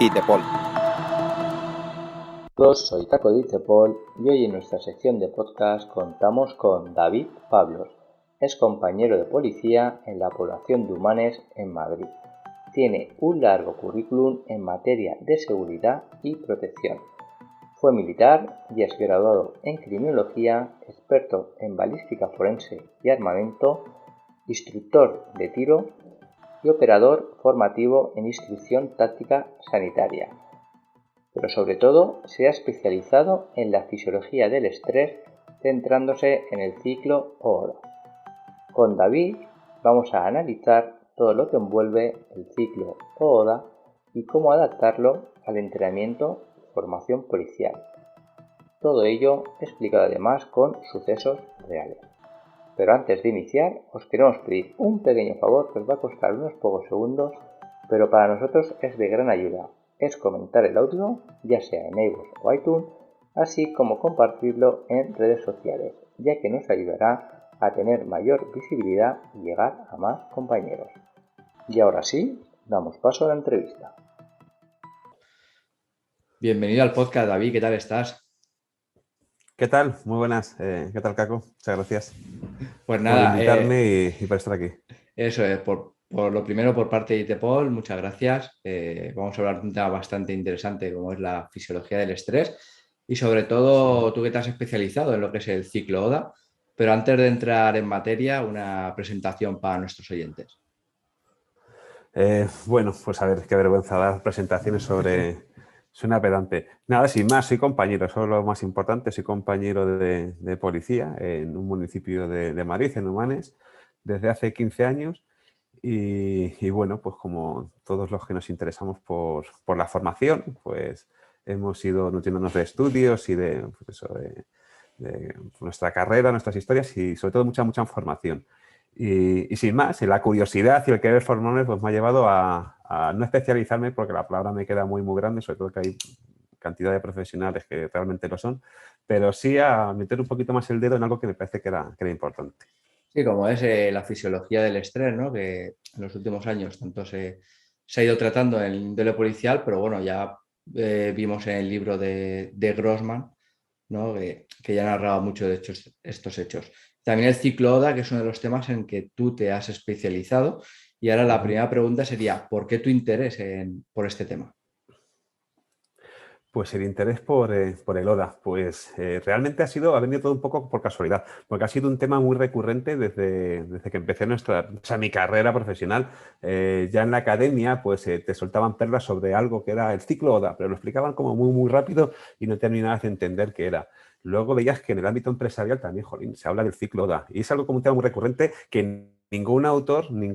ITEPOL. Hola, soy Taco de ITEPOL y hoy en nuestra sección de podcast contamos con David Pablos. Es compañero de policía en la población de Humanes en Madrid. Tiene un largo currículum en materia de seguridad y protección. Fue militar y es graduado en criminología, experto en balística forense y armamento, instructor de tiro y operador formativo en instrucción táctica sanitaria. Pero sobre todo se ha especializado en la fisiología del estrés, centrándose en el ciclo OODA. Con David vamos a analizar todo lo que envuelve el ciclo OODA y cómo adaptarlo al entrenamiento y formación policial. Todo ello explicado además con sucesos reales. Pero antes de iniciar, os queremos pedir un pequeño favor que os va a costar unos pocos segundos, pero para nosotros es de gran ayuda. Es comentar el audio, ya sea en iVoox o iTunes, así como compartirlo en redes sociales, ya que nos ayudará a tener mayor visibilidad y llegar a más compañeros. Y ahora sí, damos paso a la entrevista. Bienvenido al podcast, David, ¿qué tal estás? ¿Qué tal? Muy buenas. ¿Qué tal, Caco? Muchas gracias Pues nada, por invitarme y por estar aquí. Eso es, por lo primero por parte de ITEPOL, muchas gracias. Vamos a hablar de un tema bastante interesante como es la fisiología del estrés y sobre todo tú que te has especializado en lo que es el ciclo OODA, pero antes de entrar en materia, una presentación para nuestros oyentes. Bueno, pues a ver, qué vergüenza dar presentaciones sobre... Suena pedante. Nada, sin más, soy compañero, eso es lo más importante. Soy compañero de policía en un municipio de Madrid, en Humanes, desde hace 15 años. Y bueno, pues como todos los que nos interesamos por la formación, pues hemos ido nutriéndonos de estudios y de nuestra carrera, nuestras historias y sobre todo mucha información. Y sin más, la curiosidad y el querer formarme pues me ha llevado a no especializarme porque la palabra me queda muy grande, sobre todo que hay cantidad de profesionales que realmente lo son, pero sí a meter un poquito más el dedo en algo que me parece que era importante. Sí, como es la fisiología del estrés, ¿no? Que en los últimos años tanto se ha ido tratando en el índole policial, pero bueno, ya vimos en el libro de Grossman, ¿no? que ya narraba mucho de estos hechos. También el ciclo OODA, que es uno de los temas en que tú te has especializado. Y ahora la primera pregunta sería, ¿por qué tu interés por este tema? Pues el interés por el OODA, pues realmente ha venido todo un poco por casualidad, porque ha sido un tema muy recurrente desde que empecé mi carrera profesional. Ya en la academia, pues te soltaban perlas sobre algo que era el ciclo OODA, pero lo explicaban como muy rápido y no terminabas de entender qué era. Luego veías que en el ámbito empresarial también, jolín, se habla del ciclo OODA y es algo como un tema muy recurrente que ningún autor, ni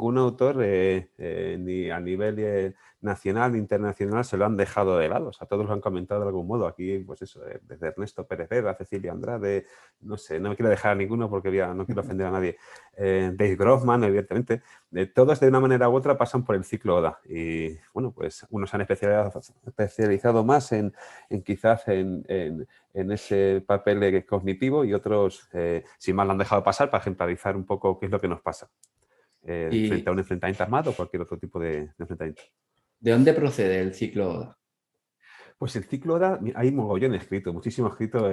a nivel nacional e internacional se lo han dejado de lado. O sea, todos lo han comentado de algún modo. Aquí, pues eso, desde Ernesto Pérez Vera, Cecilia Andrade, no sé, no me quiero dejar a ninguno porque no quiero ofender a nadie. Dave Grossman, evidentemente. Todos de una manera u otra pasan por el ciclo OODA. Y bueno, pues unos han especializado más quizás en ese papel cognitivo y otros, sin más, lo han dejado pasar para ejemplarizar un poco qué es lo que nos pasa frente a un enfrentamiento armado o cualquier otro tipo de enfrentamiento. ¿De dónde procede el ciclo OODA? Pues el ciclo OODA, hay mogollón escrito, muchísimo escrito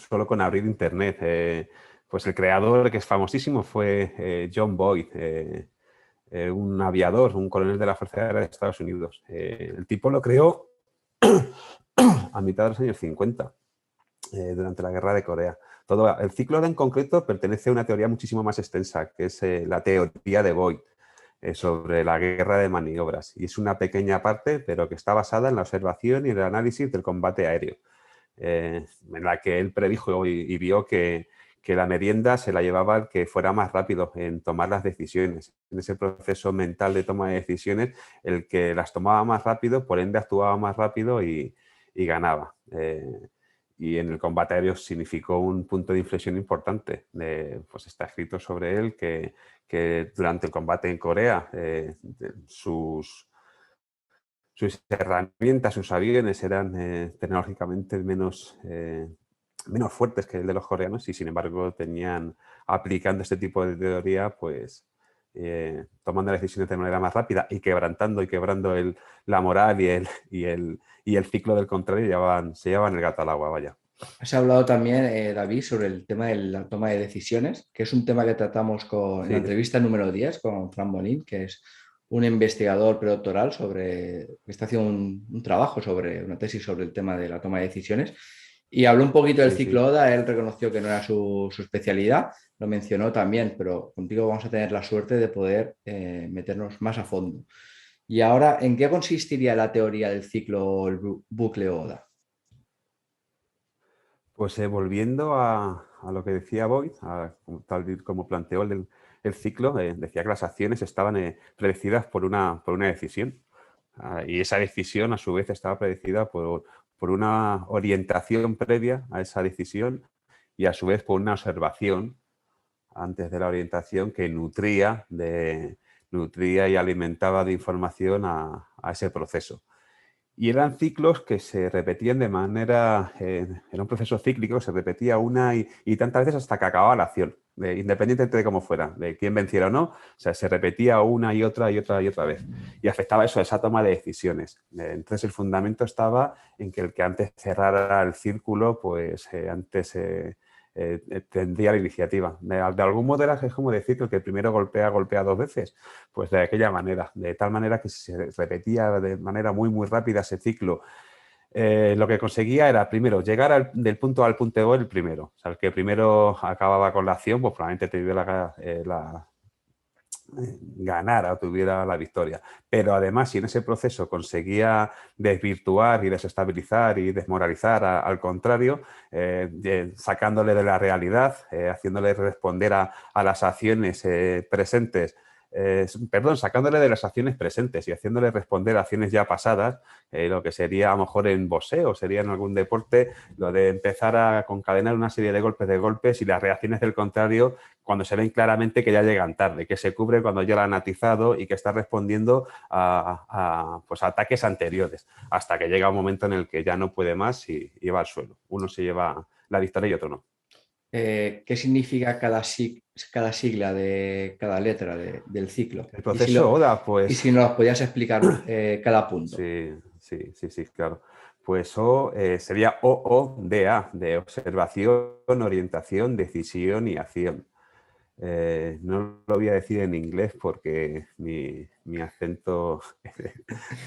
solo con abrir internet. Pues el creador, que es famosísimo, fue John Boyd, un aviador, un coronel de la Fuerza Aérea de Estados Unidos. El tipo lo creó a mitad de los años 50. Durante la guerra de Corea. El ciclo OODA en concreto pertenece a una teoría muchísimo más extensa, que es la teoría de Boyd, sobre la guerra de maniobras. Y es una pequeña parte, pero que está basada en la observación y el análisis del combate aéreo, en la que él predijo y vio que la merienda se la llevaba el que fuera más rápido en tomar las decisiones. En ese proceso mental de toma de decisiones, el que las tomaba más rápido, por ende actuaba más rápido y ganaba. Y en el combate aéreo significó un punto de inflexión importante. Pues está escrito sobre él que durante el combate en Corea sus herramientas, sus aviones eran tecnológicamente menos fuertes que el de los coreanos y sin embargo aplicando este tipo de teoría, pues tomando decisiones de manera más rápida y quebrando la moral y el ciclo del contrario, se llevaban el gato al agua, vaya. Has hablado también, David, sobre el tema de la toma de decisiones, que es un tema que tratamos en la Sí, entrevista número 10 con Fran Bonín, que es un investigador predoctoral que está haciendo un trabajo una tesis sobre el tema de la toma de decisiones. Y habló un poquito del sí, ciclo sí. ODA, él reconoció que no era su especialidad, lo mencionó también, pero contigo vamos a tener la suerte de poder meternos más a fondo. Y ahora, ¿en qué consistiría la teoría del ciclo o el bucle ODA? Pues volviendo a lo que decía Boyd, tal y como planteó el ciclo, decía que las acciones estaban predecidas por una decisión. Y esa decisión, a su vez, estaba predecida por una orientación previa a esa decisión y, a su vez, por una observación antes de la orientación que nutría y alimentaba de información a ese proceso. Y eran ciclos que se repetían de manera, era un proceso cíclico, se repetía una y tantas veces hasta que acababa la acción, independientemente de cómo fuera, de quién venciera o no, o sea, se repetía una y otra y otra y otra vez. Y afectaba eso, esa toma de decisiones. Entonces el fundamento estaba en que el que antes cerrara el círculo, pues antes tendría la iniciativa. De algún modo es como decir que el que primero golpea 2 veces. Pues de aquella manera, de tal manera que se repetía de manera muy, muy rápida ese ciclo. Lo que conseguía era, primero, llegar del punto A al punto B el primero. O sea, el que primero acababa con la acción, pues probablemente tuviera ganara o tuviera la victoria. Pero además, si en ese proceso conseguía desvirtuar y desestabilizar y desmoralizar al contrario, sacándole de la realidad, haciéndole responder a las acciones presentes, sacándole de las acciones presentes y haciéndole responder a acciones ya pasadas, lo que sería a lo mejor en boxeo, sería en algún deporte, lo de empezar a concadenar una serie de golpes y las reacciones del contrario cuando se ven claramente que ya llegan tarde, que se cubre cuando ya la han atizado y que está respondiendo pues, a ataques anteriores, hasta que llega un momento en el que ya no puede más y va al suelo. Uno se lleva la victoria y otro no. ¿Qué significa cada sigla de cada letra del ciclo? El proceso ODA, Y pues si nos podías explicar cada punto. sí, claro. Pues sería OODA, de observación, orientación, decisión y acción. No lo voy a decir en inglés porque mi acento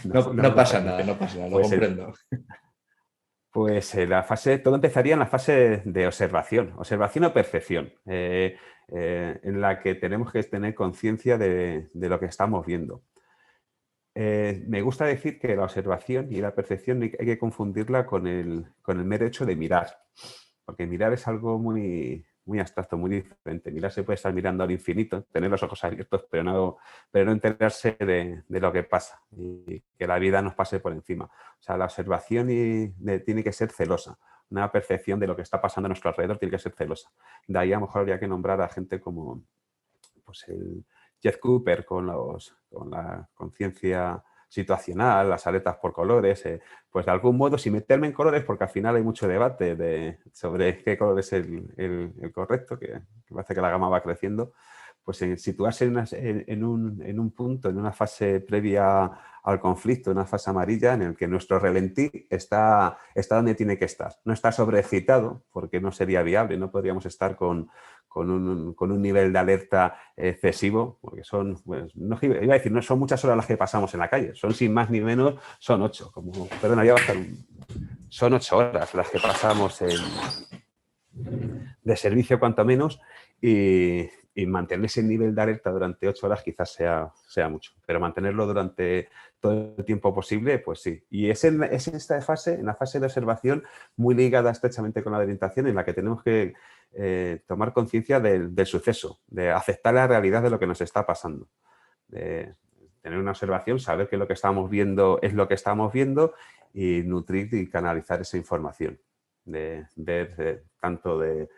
no No lo pasa nada, permite. no pasa nada, lo Pues, comprendo. todo empezaría en la fase de observación o perfección, en la que tenemos que tener conciencia de lo que estamos viendo. Me gusta decir que la observación y la percepción hay que confundirla con el mero hecho de mirar, porque mirar es algo muy, muy abstracto, muy diferente. Mirar se puede estar mirando al infinito, tener los ojos abiertos, pero no enterarse de lo que pasa y que la vida nos pase por encima. O sea, la observación tiene que ser celosa. Una percepción de lo que está pasando a nuestro alrededor tiene que ser celosa. De ahí a lo mejor habría que nombrar a gente como pues el Jeff Cooper con la conciencia situacional, las aletas por colores, pues de algún modo, sin meterme en colores, porque al final hay mucho debate sobre qué color es el correcto, que parece que la gama va creciendo, pues en situarse en un punto, en una fase previa al conflicto, una fase amarilla en el que nuestro relentí está donde tiene que estar. No está sobreexcitado, porque no sería viable, no podríamos estar con un nivel de alerta excesivo, porque son, pues, no, iba a decir, no son muchas horas las que pasamos en la calle, son sin más ni menos, son 8. Son 8 horas las que pasamos de servicio cuanto menos y mantener ese nivel de alerta durante 8 horas quizás sea mucho, pero mantenerlo durante todo el tiempo posible, pues sí. Y es en esta fase, en la fase de observación, muy ligada estrechamente con la orientación, en la que tenemos que tomar conciencia del suceso, de aceptar la realidad de lo que nos está pasando, de tener una observación, saber que lo que estamos viendo es lo que estamos viendo y nutrir y canalizar esa información, de ver tanto de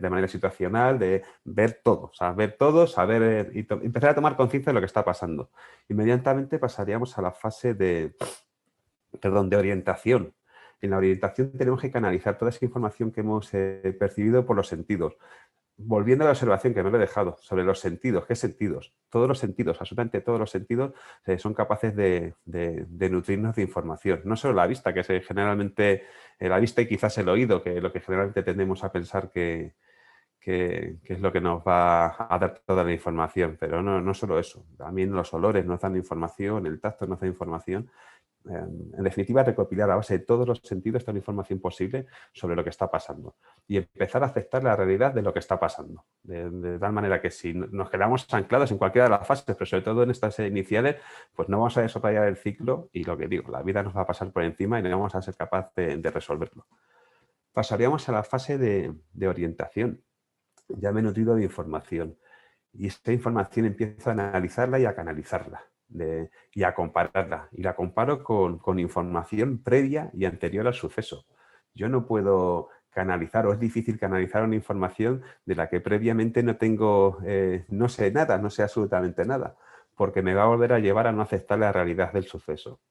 manera situacional, de ver todo, saber y empezar a tomar conciencia de lo que está pasando. Inmediatamente pasaríamos a la fase de orientación. En la orientación tenemos que canalizar toda esa información que hemos percibido por los sentidos. volviendo a la observación que no lo he dejado, sobre los sentidos, ¿qué sentidos? Todos los sentidos, absolutamente todos los sentidos son capaces de nutrirnos de información. No solo la vista, que es generalmente la vista y quizás el oído, que es lo que generalmente tendemos a pensar que es lo que nos va a dar toda la información, pero no solo eso, también los olores nos dan información, el tacto nos da información. En definitiva, recopilar a base de todos los sentidos toda la información posible sobre lo que está pasando y empezar a aceptar la realidad de lo que está pasando. De tal manera que si nos quedamos anclados en cualquiera de las fases, pero sobre todo en estas iniciales, pues no vamos a desarrollar el ciclo y lo que digo, la vida nos va a pasar por encima y no vamos a ser capaces de resolverlo. Pasaríamos a la fase de orientación. Ya me he nutrido de información y esta información empiezo a analizarla y a canalizarla y a compararla. Y la comparo con información previa y anterior al suceso. Yo no puedo canalizar, o es difícil canalizar una información de la que previamente no tengo, no sé nada, no sé absolutamente nada, porque me va a volver a llevar a no aceptar la realidad del suceso.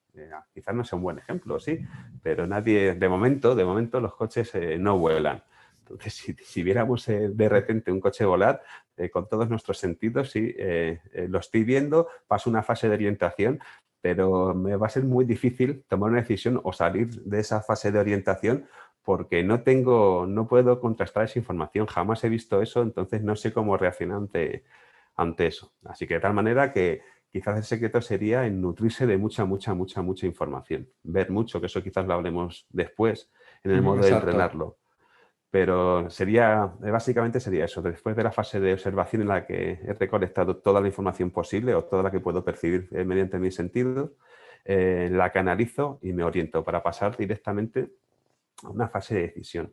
Quizás no sea un buen ejemplo, sí, pero nadie, de momento los coches no vuelan. Entonces, si viéramos de repente un coche volar, con todos nuestros sentidos, sí, lo estoy viendo, paso una fase de orientación, pero me va a ser muy difícil tomar una decisión o salir de esa fase de orientación porque no puedo contrastar esa información, jamás he visto eso, entonces no sé cómo reaccionar ante eso. Así que de tal manera que quizás el secreto sería en nutrirse de mucha información, ver mucho, que eso quizás lo hablemos después en el modo de Exacto. entrenarlo. Pero básicamente sería eso, después de la fase de observación en la que he recolectado toda la información posible o toda la que puedo percibir mediante mis sentidos, la canalizo y me oriento para pasar directamente a una fase de decisión,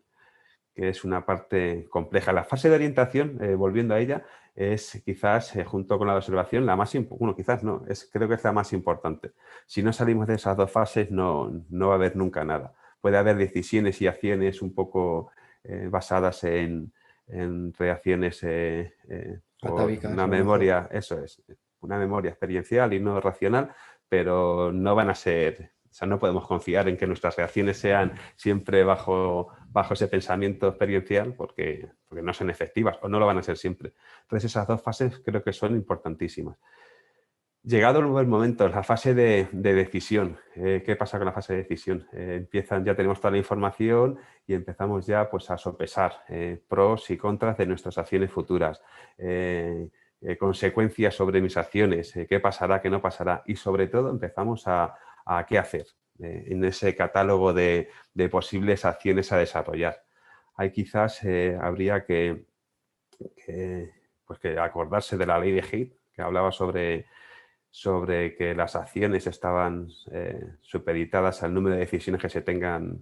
que es una parte compleja. La fase de orientación, volviendo a ella, es quizás, junto con la de observación, la más importante. Bueno, quizás no, creo que es la más importante. Si no salimos de esas dos fases, no va a haber nunca nada. Puede haber decisiones y acciones un poco basadas en reacciones por Atávicas, una a lo mejor. memoria, eso es, una memoria experiencial y no racional, pero no van a ser, o sea, no podemos confiar en que nuestras reacciones sean siempre bajo ese pensamiento experiencial porque no son efectivas o no lo van a ser siempre. Entonces esas dos fases creo que son importantísimas. Llegado el momento, la fase de decisión. ¿Qué pasa con la fase de decisión? Ya tenemos toda la información y empezamos ya pues, a sopesar pros y contras de nuestras acciones futuras, consecuencias sobre mis acciones, qué pasará, qué no pasará y sobre todo empezamos a qué hacer en ese catálogo de posibles acciones a desarrollar. Ahí quizás habría que acordarse de la ley de Haidt, que hablaba sobre que las acciones estaban supeditadas al número de decisiones que se tengan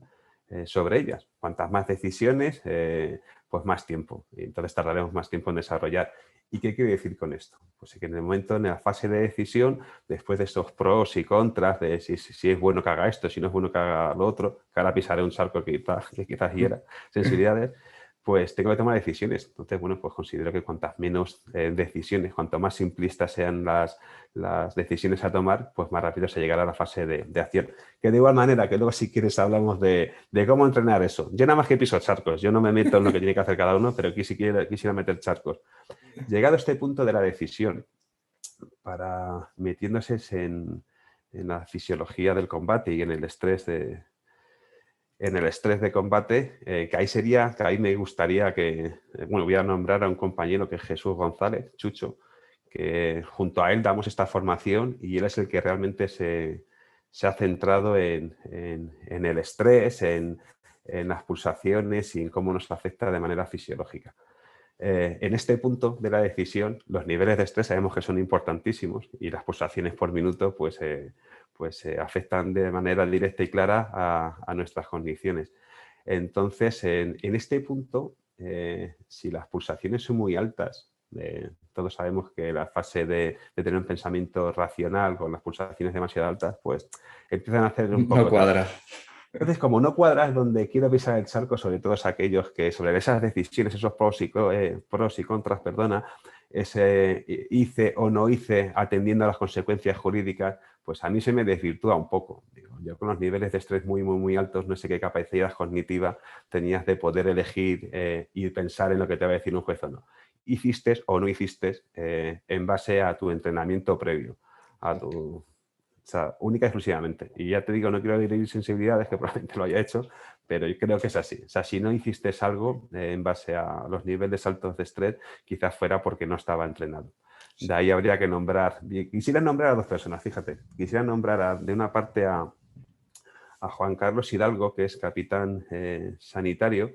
sobre ellas. Cuantas más decisiones, pues más tiempo. Y entonces tardaremos más tiempo en desarrollar. ¿Y qué quiero decir con esto? Pues que en la fase de decisión, después de estos pros y contras, de si es bueno que haga esto, si no es bueno que haga lo otro, que ahora pisaré un charco que quizás hiera sensibilidades, pues tengo que tomar decisiones. Entonces, bueno, pues considero que cuantas menos decisiones, cuanto más simplistas sean las decisiones a tomar, pues más rápido se llegará a la fase de acción. Que de igual manera, que luego si quieres hablamos de cómo entrenar eso. Yo nada más que piso charcos, yo no me meto en lo que tiene que hacer cada uno, pero aquí sí quisiera meter charcos. Llegado a este punto de la decisión, metiéndose en la fisiología del combate y en el estrés de combate, que ahí me gustaría voy a nombrar a un compañero que es Jesús González, Chucho, que junto a él damos esta formación y él es el que realmente se ha centrado en el estrés, en las pulsaciones y en cómo nos afecta de manera fisiológica. En este punto de la decisión, los niveles de estrés sabemos que son importantísimos y las pulsaciones por minuto pues afectan de manera directa y clara a nuestras condiciones. Entonces, en este punto, si las pulsaciones son muy altas, todos sabemos que la fase de tener un pensamiento racional con las pulsaciones demasiado altas, pues empiezan a hacer un poco... No cuadra. Entonces, como no cuadra, es donde quiero pisar el charco sobre todos aquellos que sobre esas decisiones, esos pros y contras, ese hice o no hice atendiendo a las consecuencias jurídicas, pues a mí se me desvirtúa un poco. Digo, yo con los niveles de estrés muy altos, no sé qué capacidad cognitiva tenías de poder elegir y pensar en lo que te va a decir un juez o no. Hiciste o no hiciste en base a tu entrenamiento previo, a tu... O sea, única y exclusivamente. Y ya te digo, no quiero herir sensibilidades, que probablemente lo haya hecho, pero yo creo que es así. O sea, si no hiciste algo en base a los niveles altos de estrés, quizás fuera porque no estaba entrenado. De ahí habría que nombrar... Quisiera nombrar a dos personas, fíjate. Quisiera nombrar de una parte a Juan Carlos Hidalgo, que es capitán sanitario,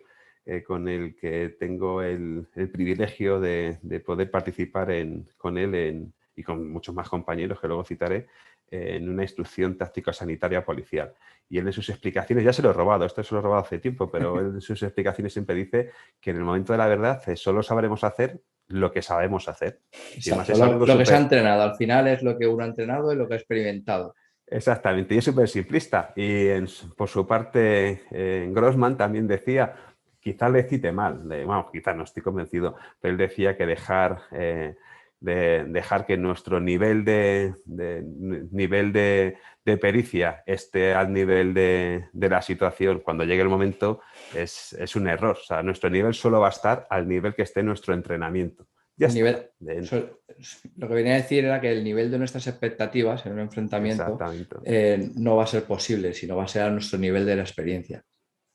con el que tengo el privilegio de poder participar con él y con muchos más compañeros que luego citaré, en una instrucción táctico-sanitaria policial. Y él en sus explicaciones, ya se lo he robado, esto se lo he robado hace tiempo, pero él en sus explicaciones siempre dice que en el momento de la verdad solo sabremos hacer lo que sabemos hacer. Exacto, lo que se ha entrenado, al final es lo que uno ha entrenado y lo que ha experimentado. Exactamente, y es súper simplista. Y por su parte, Grossman también decía, quizás le cite mal, bueno, quizás no estoy convencido, pero él decía que dejar que nuestro nivel de pericia esté al nivel de la situación cuando llegue el momento es un error. O sea, nuestro nivel solo va a estar al nivel que esté nuestro entrenamiento. Ya está. Lo que venía a decir era que el nivel de nuestras expectativas en un enfrentamiento no va a ser posible, sino va a ser a nuestro nivel de la experiencia.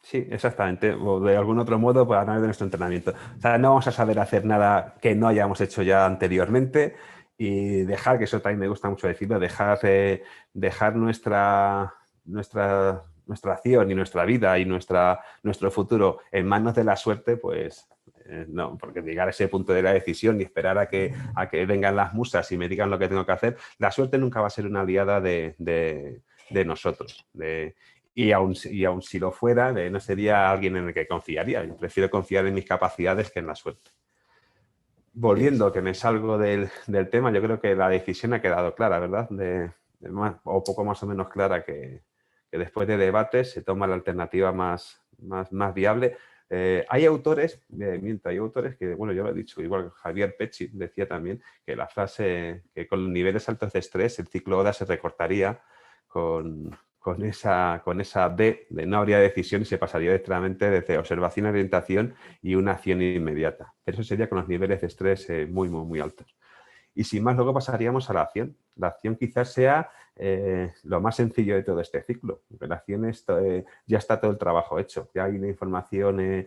Sí, exactamente. O de algún otro modo, pues a través de nuestro entrenamiento. O sea, no vamos a saber hacer nada que no hayamos hecho ya anteriormente y dejar, que eso también me gusta mucho decirlo, dejar nuestra acción y nuestra vida y nuestro futuro en manos de la suerte, pues no, porque llegar a ese punto de la decisión y esperar a que vengan las musas y me digan lo que tengo que hacer, la suerte nunca va a ser una aliada de nosotros. Y aun si lo fuera, no sería alguien en el que confiaría. Yo prefiero confiar en mis capacidades que en la suerte. Volviendo, que me salgo del tema, yo creo que la decisión ha quedado clara, ¿verdad? O poco más o menos clara, que después de debates se toma la alternativa más viable. Hay autores que, bueno, yo lo he dicho, igual Javier Pecci decía también que la frase que con niveles altos de estrés el ciclo ODA se recortaría con esa D de no habría decisión y se pasaría directamente desde observación, orientación y una acción inmediata. Pero eso sería con los niveles de estrés muy altos. Y sin más, luego pasaríamos a la acción. La acción quizás sea lo más sencillo de todo este ciclo. Porque la acción ya está todo el trabajo hecho. Ya hay una información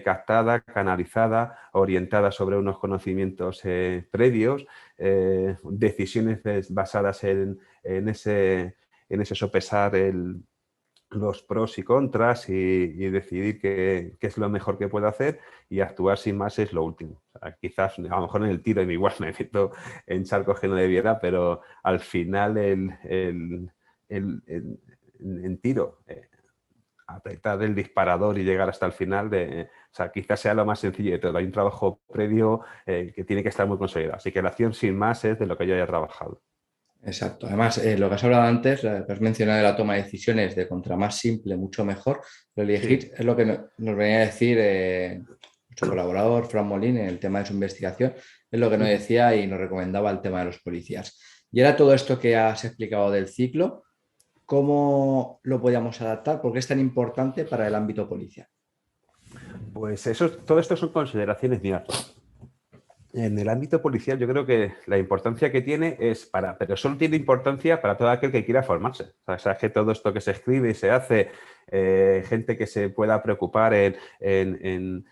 captada, canalizada, orientada sobre unos conocimientos previos, decisiones basadas en ese sopesar los pros y contras y decidir qué es lo mejor que puedo hacer y actuar sin más es lo último. O sea, quizás a lo mejor en el tiro igual me meto en charcos que no debiera, pero al final en tiro apretar el disparador y llegar hasta el final, o sea, quizás sea lo más sencillo de todo. Hay un trabajo previo que tiene que estar muy consolidado. Así que la acción sin más es de lo que yo haya trabajado. Exacto. Además, lo que has hablado antes, lo que has mencionado de la toma de decisiones de contra más simple, mucho mejor, lo elegir sí. Es lo que nos venía a decir nuestro colaborador, Fran Molín, en el tema de su investigación, es lo que nos decía y nos recomendaba el tema de los policías. Y era todo esto que has explicado del ciclo, ¿cómo lo podíamos adaptar? ¿Por qué es tan importante para el ámbito policial? Pues todo esto son consideraciones mías. En el ámbito policial yo creo que la importancia que tiene pero solo tiene importancia para todo aquel que quiera formarse. O sea, que todo esto que se escribe y se hace, gente que se pueda preocupar en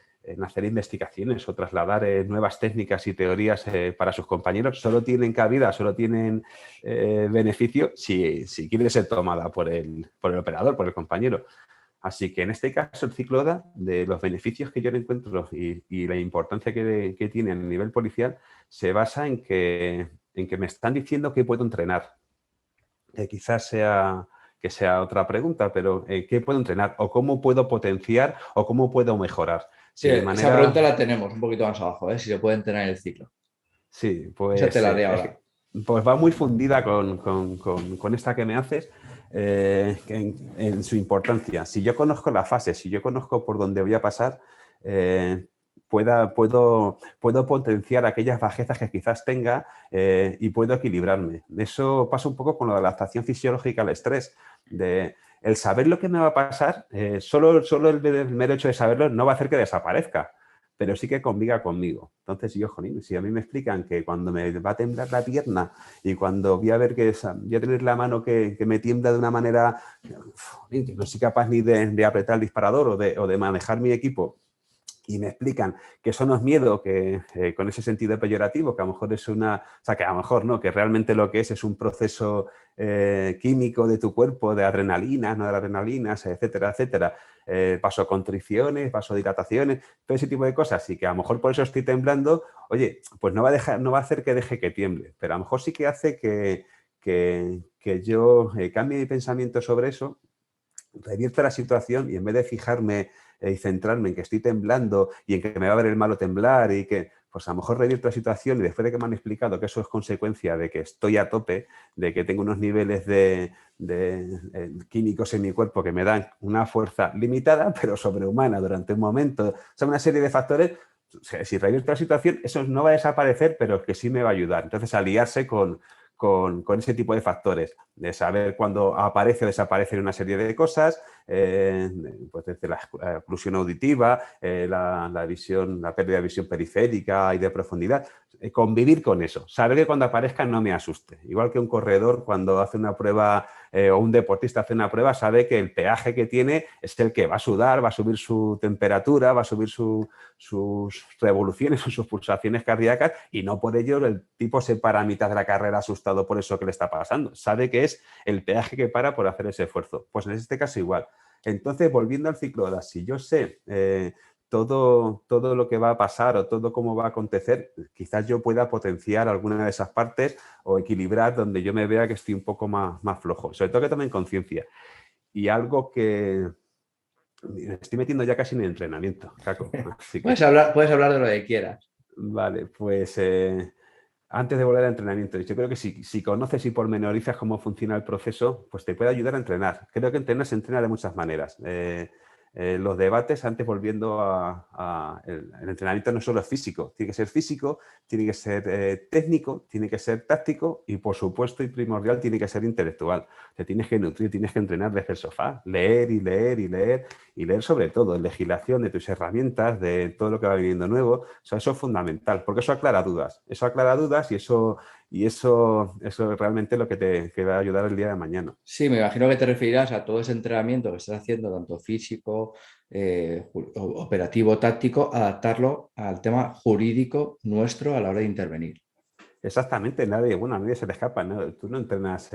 hacer investigaciones o trasladar nuevas técnicas y teorías para sus compañeros, solo tienen cabida, solo tienen beneficio si quiere ser tomada por el operador, por el compañero. Así que en este caso el ciclo ODA, de los beneficios que yo le encuentro y la importancia que tiene a nivel policial, se basa en que me están diciendo que puedo entrenar. Quizás sea otra pregunta, pero ¿qué puedo entrenar? ¿O cómo puedo potenciar? ¿O cómo puedo mejorar? Sí, esa pregunta la tenemos un poquito más abajo, si se puede entrenar el ciclo. Sí, pues, esa te la haré ahora. Pues va muy fundida con esta que me haces. En su importancia. Si yo conozco la fase, si yo conozco por dónde voy a pasar, puedo potenciar aquellas bajezas que quizás tenga y puedo equilibrarme. Eso pasa un poco con la adaptación fisiológica al estrés. El saber lo que me va a pasar, solo el mero hecho de saberlo no va a hacer que desaparezca, pero sí que conviva conmigo. Entonces, yo, jolín, si a mí me explican que cuando me va a temblar la pierna y cuando voy a ver que voy a tener la mano que me tiembla de una manera, jolín, que no soy capaz ni de apretar el disparador o de manejar mi equipo, y me explican que eso no es miedo, que con ese sentido peyorativo, que a lo mejor es una... O sea, que a lo mejor no, que realmente lo que es un proceso químico de tu cuerpo, de adrenalinas, no de adrenalinas, etcétera, etcétera. Vasoconstricciones, vasodilataciones, todo ese tipo de cosas. Y que a lo mejor por eso estoy temblando, oye, pues no va a hacer que deje que tiemble, pero a lo mejor sí que hace que yo cambie mi pensamiento sobre eso, revierta la situación y en vez de fijarme y centrarme en que estoy temblando y en que me va a ver el malo temblar y que, pues a lo mejor revierto la situación y después de que me han explicado que eso es consecuencia de que estoy a tope, de que tengo unos niveles de químicos en mi cuerpo que me dan una fuerza limitada, pero sobrehumana durante un momento, o sea, una serie de factores. O sea, si revierto la situación, eso no va a desaparecer, pero que sí me va a ayudar. Entonces, aliarse con ese tipo de factores, de saber cuándo aparece o desaparece una serie de cosas, pues desde la oclusión auditiva, la visión, la pérdida de visión periférica y de profundidad, convivir con eso, saber que cuando aparezca no me asuste. Igual que un corredor cuando hace una prueba o un deportista hace una prueba, sabe que el peaje que tiene es el que va a sudar, va a subir su temperatura, va a subir sus revoluciones o sus pulsaciones cardíacas y no por ello el tipo se para a mitad de la carrera asustado por eso que le está pasando. Sabe que es el peaje que para por hacer ese esfuerzo. Pues en este caso igual. Entonces, volviendo al ciclo de horas, si yo sé todo lo que va a pasar o todo cómo va a acontecer, quizás yo pueda potenciar alguna de esas partes o equilibrar donde yo me vea que estoy un poco más flojo. Sobre todo que tomen conciencia. Y algo que... Me estoy metiendo ya casi en el entrenamiento, Caco. Así que, puedes hablar de lo que quieras. vale, pues antes de volver al entrenamiento, yo creo que si conoces y pormenorizas cómo funciona el proceso, pues te puede ayudar a entrenar. Creo que entrenar se entrena de muchas maneras. Los debates, antes volviendo el entrenamiento no solo es físico, tiene que ser técnico, tiene que ser táctico y por supuesto y primordial tiene que ser intelectual. Te tienes que nutrir, tienes que entrenar desde el sofá, leer y leer y leer y leer sobre todo, legislación de tus herramientas, de todo lo que va viniendo nuevo. O sea, eso es fundamental porque eso aclara dudas y eso realmente es lo que te va a ayudar el día de mañana. Sí, me imagino que te referirás a todo ese entrenamiento que estás haciendo, tanto físico, operativo, táctico, adaptarlo al tema jurídico nuestro a la hora de intervenir. Exactamente, a nadie se le escapa, ¿no? Tú no entrenas,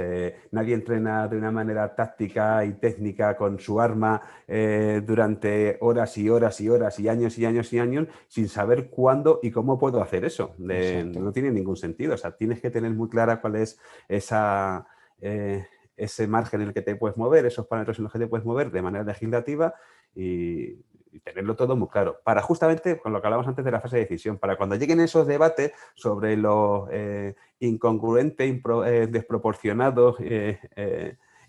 nadie entrena de una manera táctica y técnica con su arma durante horas y horas y horas y años y años y años sin saber cuándo y cómo puedo hacer eso. No tiene ningún sentido, o sea, tienes que tener muy clara cuál es ese margen en el que te puedes mover, esos parámetros en los que te puedes mover de manera legislativa y tenerlo todo muy claro. Para justamente, con lo que hablamos antes de la fase de decisión, para cuando lleguen esos debates sobre lo incongruente, desproporcionado,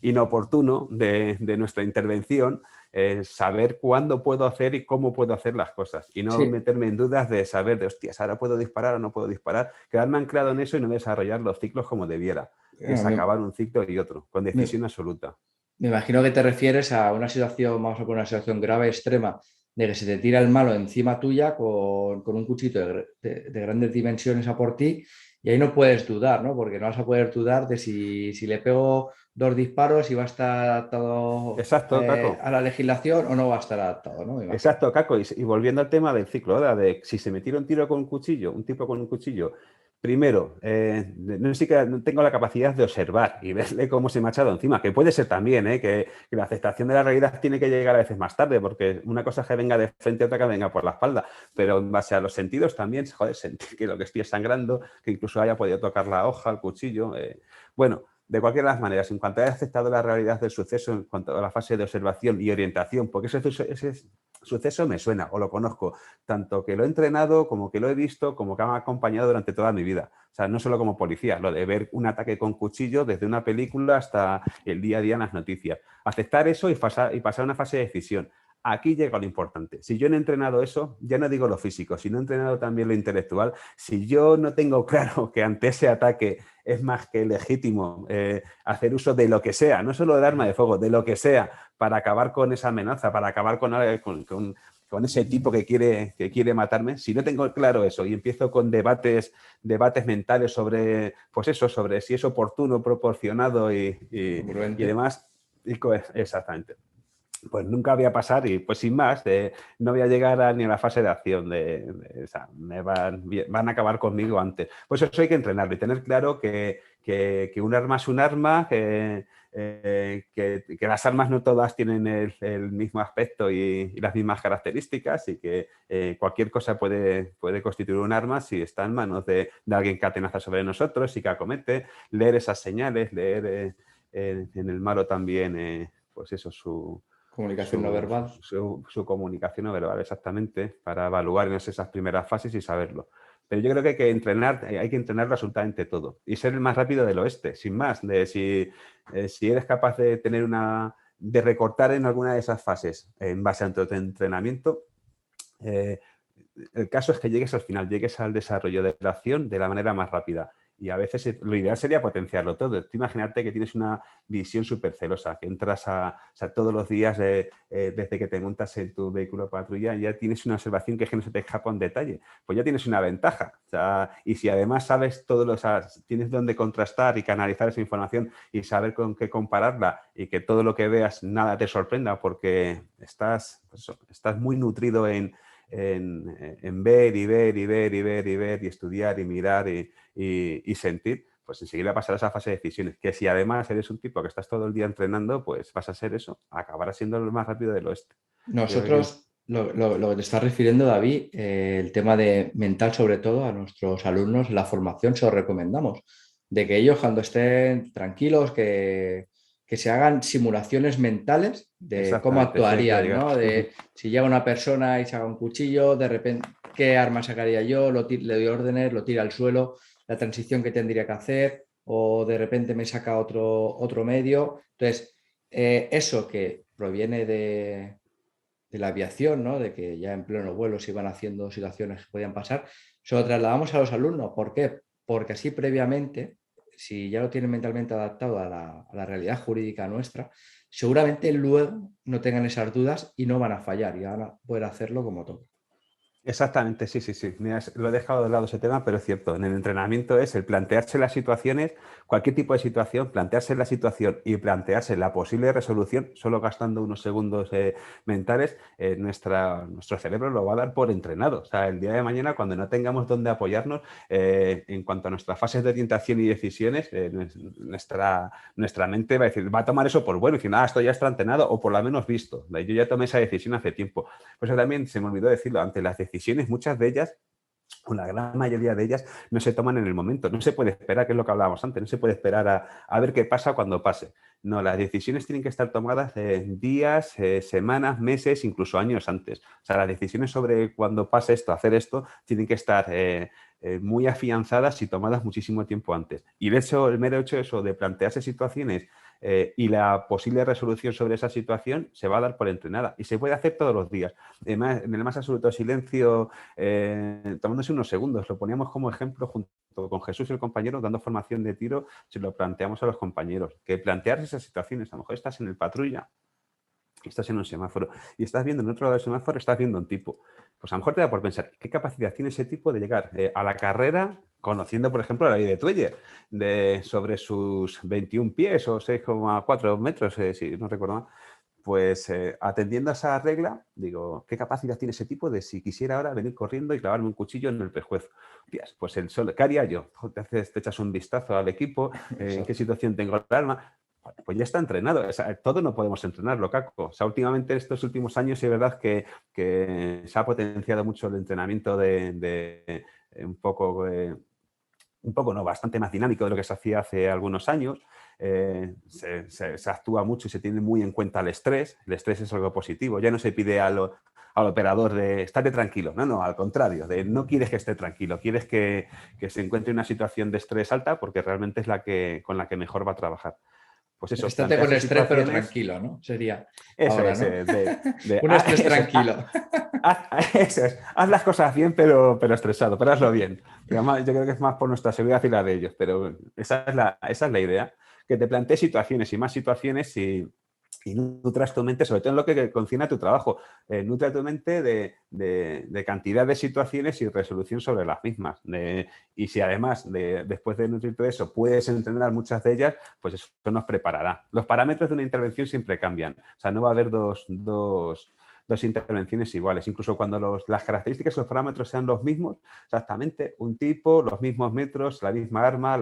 inoportuno de nuestra intervención, saber cuándo puedo hacer y cómo puedo hacer las cosas. Y no meterme en dudas de saber de, hostias, ahora puedo disparar o no puedo disparar. Quedarme anclado en eso y no desarrollar los ciclos como debiera. Es acabar un ciclo y otro, con decisión absoluta. Me imagino que te refieres a una situación, vamos a poner una situación grave, extrema, de que se te tira el malo encima tuya con un cuchillo de grandes dimensiones a por ti y ahí no puedes dudar, ¿no? Porque no vas a poder dudar de si le pego 2 disparos y va a estar adaptado a la legislación o no va a estar adaptado, ¿no? Exacto, Caco. Y volviendo al tema del ciclo, ¿verdad? De si se me tira un tiro con un cuchillo, un tipo con un cuchillo, primero, no sé que no tengo la capacidad de observar y verle cómo se me ha echado encima, que puede ser también, que la aceptación de la realidad tiene que llegar a veces más tarde, porque una cosa es que venga de frente, otra que venga por la espalda, pero en base a los sentidos también, joder, sentir que lo que estoy es sangrando, que incluso haya podido tocar la hoja, el cuchillo. Bueno, de cualquier de las maneras, en cuanto haya aceptado la realidad del suceso, en cuanto a la fase de observación y orientación, porque ese suceso me suena o lo conozco, tanto que lo he entrenado como que lo he visto, como que me ha acompañado durante toda mi vida. O sea, no solo como policía, lo de ver un ataque con cuchillo desde una película hasta el día a día en las noticias. Aceptar eso y pasar a una fase de decisión. Aquí llega lo importante. Si yo no he entrenado eso, ya no digo lo físico, si no he entrenado también lo intelectual, si yo no tengo claro que ante ese ataque es más que legítimo hacer uso de lo que sea, no solo del arma de fuego, de lo que sea, para acabar con esa amenaza, para acabar con ese tipo que quiere matarme, si no tengo claro eso y empiezo con debates mentales sobre, pues eso, sobre si es oportuno, proporcionado y demás, exactamente. Pues nunca voy a pasar y pues sin más, no voy a llegar ni a la fase de acción, o sea, van a acabar conmigo antes. Pues eso hay que entrenarlo y tener claro que un arma es un arma, que las armas no todas tienen el mismo aspecto y las mismas características y que cualquier cosa puede constituir un arma si está en manos de alguien que atenaza sobre nosotros y que acomete, leer esas señales, leer en el malo también, pues eso, comunicación no verbal. Su comunicación no verbal, exactamente, para evaluar en esas primeras fases y saberlo. Pero yo creo que hay que entrenar absolutamente todo y ser el más rápido del oeste, sin más. Si eres capaz de de recortar en alguna de esas fases en base a tu entrenamiento, el caso es que llegues al final, llegues al desarrollo de la acción de la manera más rápida. Y a veces lo ideal sería potenciarlo todo. Tú imagínate que tienes una visión súper celosa, que entras o sea, todos los días desde que te montas en tu vehículo de patrulla, ya tienes una observación que es que no se te escapa un detalle. Pues ya tienes una ventaja. O sea, y si además sabes tienes dónde contrastar y canalizar esa información y saber con qué compararla y que todo lo que veas nada te sorprenda porque estás muy nutrido en ver y ver y ver y ver y ver y estudiar y mirar y sentir, pues enseguida pasar a esa fase de decisiones. Que si además eres un tipo que estás todo el día entrenando, pues vas a ser eso, acabarás siendo el más rápido del oeste. Nosotros, lo que te estás refiriendo, David, el tema de mental, sobre todo, a nuestros alumnos, la formación se lo recomendamos, de que ellos cuando estén tranquilos, que se hagan simulaciones mentales de cómo actuarían, ¿no? De si llega una persona y saca un cuchillo, de repente, ¿qué arma sacaría yo? Le doy órdenes, lo tira al suelo, la transición que tendría que hacer, o de repente me saca otro medio. Entonces, eso que proviene de la aviación, ¿no? De que ya en pleno vuelo se iban haciendo situaciones que podían pasar, se lo trasladamos a los alumnos. ¿Por qué? Porque así previamente, si ya lo tienen mentalmente adaptado a la realidad jurídica nuestra, seguramente luego no tengan esas dudas y no van a fallar y van a poder hacerlo como toca. Exactamente, sí. Mira, lo he dejado de lado ese tema, pero es cierto. En el entrenamiento es el plantearse las situaciones, cualquier tipo de situación, plantearse la situación y plantearse la posible resolución, solo gastando unos segundos mentales, nuestro cerebro lo va a dar por entrenado. O sea, el día de mañana, cuando no tengamos dónde apoyarnos, en cuanto a nuestras fases de orientación y decisiones, nuestra mente va a decir, va a tomar eso por bueno, y decir, esto ya está entrenado o por lo menos visto. Yo ya tomé esa decisión hace tiempo. Pues también se me olvidó decirlo, ante las decisiones, muchas de ellas, o la gran mayoría de ellas, no se toman en el momento. No se puede esperar, que es lo que hablábamos antes, no se puede esperar a ver qué pasa cuando pase. No, las decisiones tienen que estar tomadas días, semanas, meses, incluso años antes. O sea, las decisiones sobre cuándo pase esto, hacer esto, tienen que estar muy afianzadas y tomadas muchísimo tiempo antes. Y el mero hecho eso de plantearse situaciones y la posible resolución sobre esa situación se va a dar por entrenada y se puede hacer todos los días. Además, en el más absoluto silencio, tomándose unos segundos. Lo poníamos como ejemplo junto con Jesús y el compañero dando formación de tiro, se lo planteamos a los compañeros, que plantear esas situaciones, a lo mejor estás en el patrulla, estás en un semáforo y estás viendo en otro lado del semáforo, estás viendo un tipo. Pues a lo mejor te da por pensar, ¿qué capacidad tiene ese tipo de llegar a la carrera conociendo, por ejemplo, la ley de Tweyer, sobre sus 21 pies o 6,4 metros, si no recuerdo mal? Pues atendiendo a esa regla, digo, ¿qué capacidad tiene ese tipo de si quisiera ahora venir corriendo y clavarme un cuchillo en el pescuezo? Pues ¿qué haría yo? Te echas un vistazo al equipo, en qué situación tengo el arma. Pues ya está entrenado. O sea, todo no podemos entrenarlo, Caco. O sea, últimamente, estos últimos años, es verdad que se ha potenciado mucho el entrenamiento de un poco no, bastante más dinámico de lo que se hacía hace algunos años. Se actúa mucho y se tiene muy en cuenta el estrés. El estrés es algo positivo. Ya no se pide al operador de estate tranquilo. No, al contrario. No quieres que esté tranquilo. Quieres que se encuentre en una situación de estrés alta porque realmente es con la que mejor va a trabajar. pues eso, Estate con plantearse estrés pero situaciones. tranquilo, ¿no? Sería Eso ahora, es, ¿no? Un estrés eso es, tranquilo. eso es, haz las cosas bien, pero estresado, pero hazlo bien. Y además, yo creo que es más por nuestra seguridad y la de ellos, pero esa es la idea, que te plantees situaciones y más situaciones y nutras tu mente, sobre todo en lo que concierne a tu trabajo. Nutra tu mente de cantidad de situaciones y resolución sobre las mismas. Y si además, después de nutrir todo eso, puedes entender muchas de ellas, pues eso nos preparará. Los parámetros de una intervención siempre cambian. O sea, no va a haber dos intervenciones iguales. Incluso cuando las características y los parámetros sean los mismos, exactamente, un tipo, los mismos metros, la misma arma,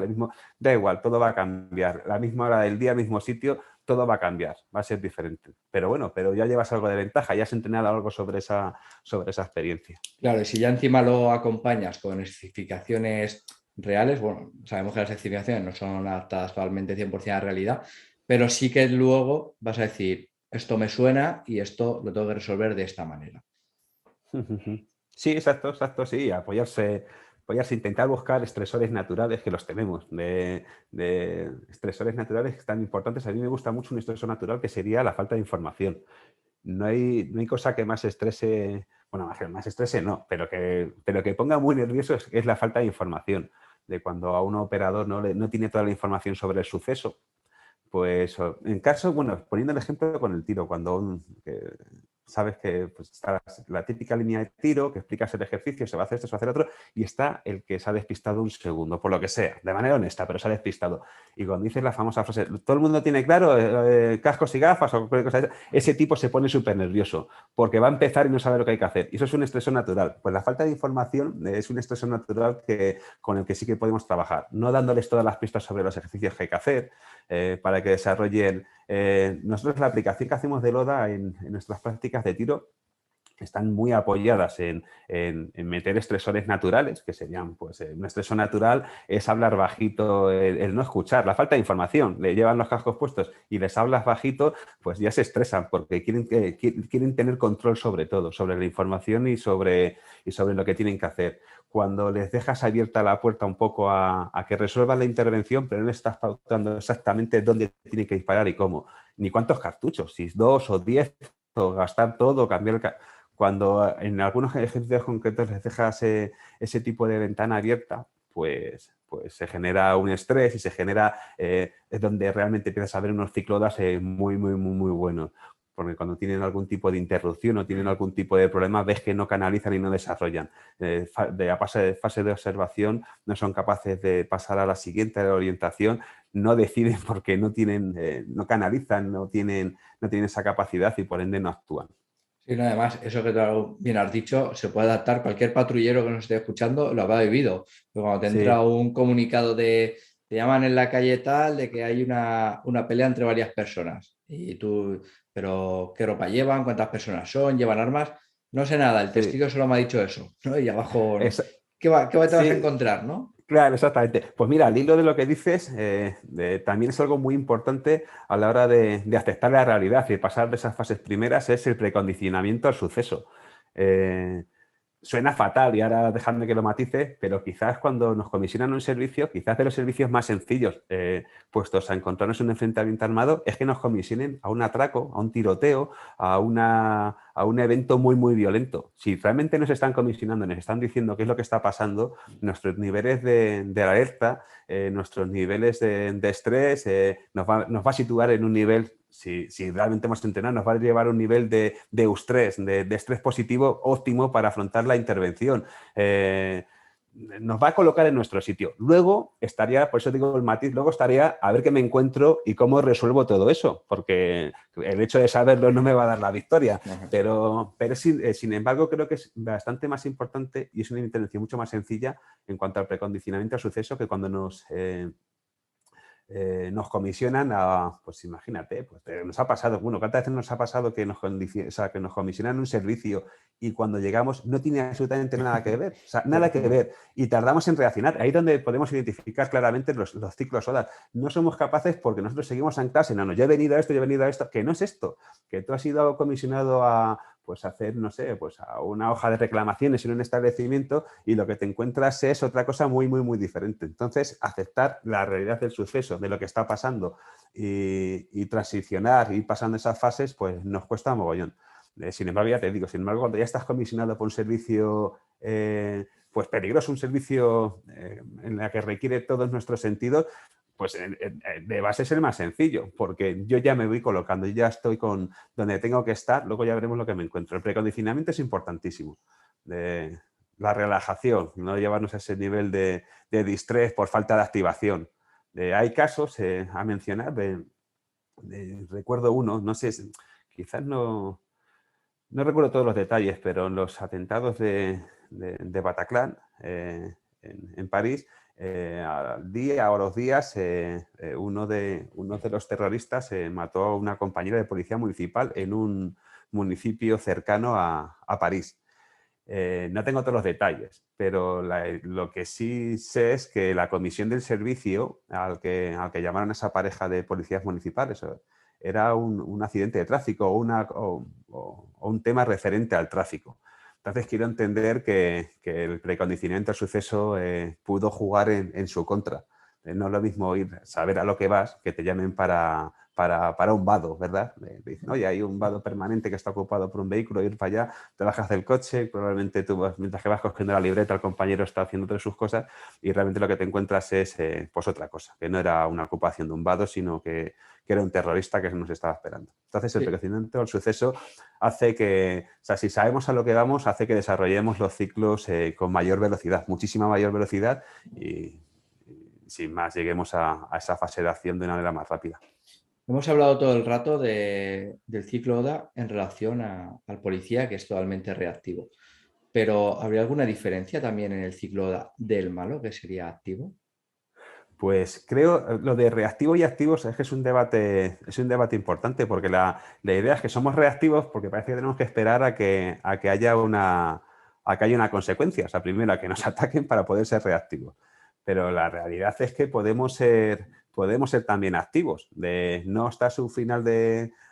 da igual, todo va a cambiar. La misma hora del día, mismo sitio, todo va a cambiar, va a ser diferente. Pero bueno, pero ya llevas algo de ventaja, ya has entrenado algo sobre esa experiencia. Claro, y si ya encima lo acompañas con especificaciones reales, bueno, sabemos que las especificaciones no son adaptadas totalmente 100% a la realidad, pero sí que luego vas a decir, esto me suena y esto lo tengo que resolver de esta manera. Sí, exacto, sí, apoyarse, intentar buscar estresores naturales que los tenemos, de estresores naturales que están importantes. A mí me gusta mucho un estresor natural que sería la falta de información. No hay cosa que más estrese, bueno, más estrese no, pero que ponga muy nervioso es la falta de información, de cuando a un operador no tiene toda la información sobre el suceso. Pues en caso, bueno, poniendo el ejemplo con el tiro, cuando sabes que pues, está la típica línea de tiro, que explicas el ejercicio, se va a hacer esto, se va a hacer otro, y está el que se ha despistado un segundo, por lo que sea, de manera honesta, pero se ha despistado. Y cuando dices la famosa frase, todo el mundo tiene claro, cascos y gafas o cualquier cosa, ese tipo se pone súper nervioso, porque va a empezar y no sabe lo que hay que hacer. Y eso es un estresor natural. Pues la falta de información es un estresor natural con el que sí que podemos trabajar, no dándoles todas las pistas sobre los ejercicios que hay que hacer, para que desarrollen. Nosotros la aplicación que hacemos de LODA en nuestras prácticas de tiro están muy apoyadas en meter estresores naturales, que serían, pues, un estresor natural es hablar bajito, el no escuchar, la falta de información. Le llevan los cascos puestos y les hablas bajito, pues ya se estresan porque quieren tener control sobre todo, sobre la información y sobre lo que tienen que hacer. Cuando les dejas abierta la puerta un poco a que resuelvan la intervención, pero no estás pautando exactamente dónde tienen que disparar y cómo, ni cuántos cartuchos, si 2 o 10, o gastar todo, cambiar el cuando en algunos ejercicios concretos les dejas ese tipo de ventana abierta, pues se genera un estrés y se genera, es donde realmente empiezas a ver unos ciclodas muy, muy, muy, muy buenos. Porque cuando tienen algún tipo de interrupción o tienen algún tipo de problema, ves que no canalizan y no desarrollan. A fase de observación no son capaces de pasar a la siguiente orientación, no deciden porque no no canalizan, no tienen esa capacidad y por ende no actúan. Sí, no, además, eso que tú bien has dicho, se puede adaptar. Cualquier patrullero que nos esté escuchando lo habrá vivido. Pero cuando te entra Sí. un comunicado te llaman en la calle tal, de que hay una pelea entre varias personas. Y tú, pero ¿qué ropa llevan? ¿Cuántas personas son? ¿Llevan armas? No sé nada, el Sí, testigo solo me ha dicho eso, ¿no? Y abajo, ¿no? es, ¿Qué te vas a sí, encontrar, no? claro, exactamente. Pues mira, al hilo de lo que dices, también es algo muy importante a la hora de aceptar la realidad y pasar de esas fases primeras, es el precondicionamiento al suceso. Eh, Suena fatal y ahora dejadme que lo matice, pero quizás cuando nos comisionan un servicio, quizás de los servicios más sencillos, puestos a encontrarnos en un enfrentamiento armado, es que nos comisionen a un atraco, a un tiroteo, a un evento muy, muy violento. Si realmente nos están comisionando, nos están diciendo qué es lo que está pasando, nuestros niveles de alerta, nuestros niveles de estrés, nos va a situar en un nivel, si realmente hemos entrenado, nos va a llevar a un nivel de eustrés, de estrés positivo óptimo para afrontar la intervención. Nos va a colocar en nuestro sitio. Luego estaría, por eso digo el matiz, luego estaría a ver qué me encuentro y cómo resuelvo todo eso, porque el hecho de saberlo no me va a dar la victoria, pero sin embargo creo que es bastante más importante y es una intervención mucho más sencilla en cuanto al precondicionamiento al suceso que cuando nos comisionan pues imagínate, pues nos ha pasado, bueno, ¿cuántas veces nos ha pasado que nos comisionan un servicio y cuando llegamos no tiene absolutamente nada que ver, o sea, nada que ver, y tardamos en reaccionar? Ahí es donde podemos identificar claramente los ciclos ODA. No somos capaces porque nosotros seguimos anclados en, no, yo he venido a esto, que no es esto, que tú has ido comisionado pues hacer, no sé, pues a una hoja de reclamaciones en un establecimiento y lo que te encuentras es otra cosa muy, muy, muy diferente. Entonces, aceptar la realidad del suceso, de lo que está pasando y transicionar, ir pasando esas fases, pues nos cuesta mogollón. Sin embargo, ya te digo, cuando ya estás comisionado por un servicio pues peligroso, un servicio en el que requiere todos nuestros sentidos, pues de base es el más sencillo, porque yo ya me voy colocando, ya estoy con donde tengo que estar, luego ya veremos lo que me encuentro. El precondicionamiento es importantísimo. La relajación, no llevarnos a ese nivel de distrés por falta de activación. Hay casos a mencionar, recuerdo uno, no sé, quizás no recuerdo todos los detalles, pero en los atentados de Bataclan, en París, al día o los días, uno de los terroristas mató a una compañera de policía municipal en un municipio cercano a París. No tengo todos los detalles, pero lo que sí sé es que la comisión del servicio al que llamaron a esa pareja de policías municipales era un accidente de tráfico o un tema referente al tráfico. Entonces quiero entender que el precondicionamiento al suceso pudo jugar en su contra. No es lo mismo saber a lo que vas, que te llamen para un vado, ¿verdad? Le dicen, oye, hay un vado permanente que está ocupado por un vehículo, ir para allá, te bajas del coche, probablemente tú, mientras que vas cogiendo la libreta, el compañero está haciendo todas sus cosas y realmente lo que te encuentras es pues otra cosa, que no era una ocupación de un vado, sino que era un terrorista que nos estaba esperando. Entonces, el precondicionamiento al suceso hace que, o sea, si sabemos a lo que vamos, hace que desarrollemos los ciclos con mayor velocidad, muchísima mayor velocidad y sin más lleguemos a esa fase de acción de una manera más rápida. Hemos hablado todo el rato del ciclo ODA en relación al policía, que es totalmente reactivo. Pero ¿habría alguna diferencia también en el ciclo ODA del malo, que sería activo? Pues creo, lo de reactivo y activos es que es un debate importante, porque la idea es que somos reactivos porque parece que tenemos que esperar a que haya una consecuencia. O sea, primero a que nos ataquen para poder ser reactivos. Pero la realidad es que podemos ser también activos. No hasta su final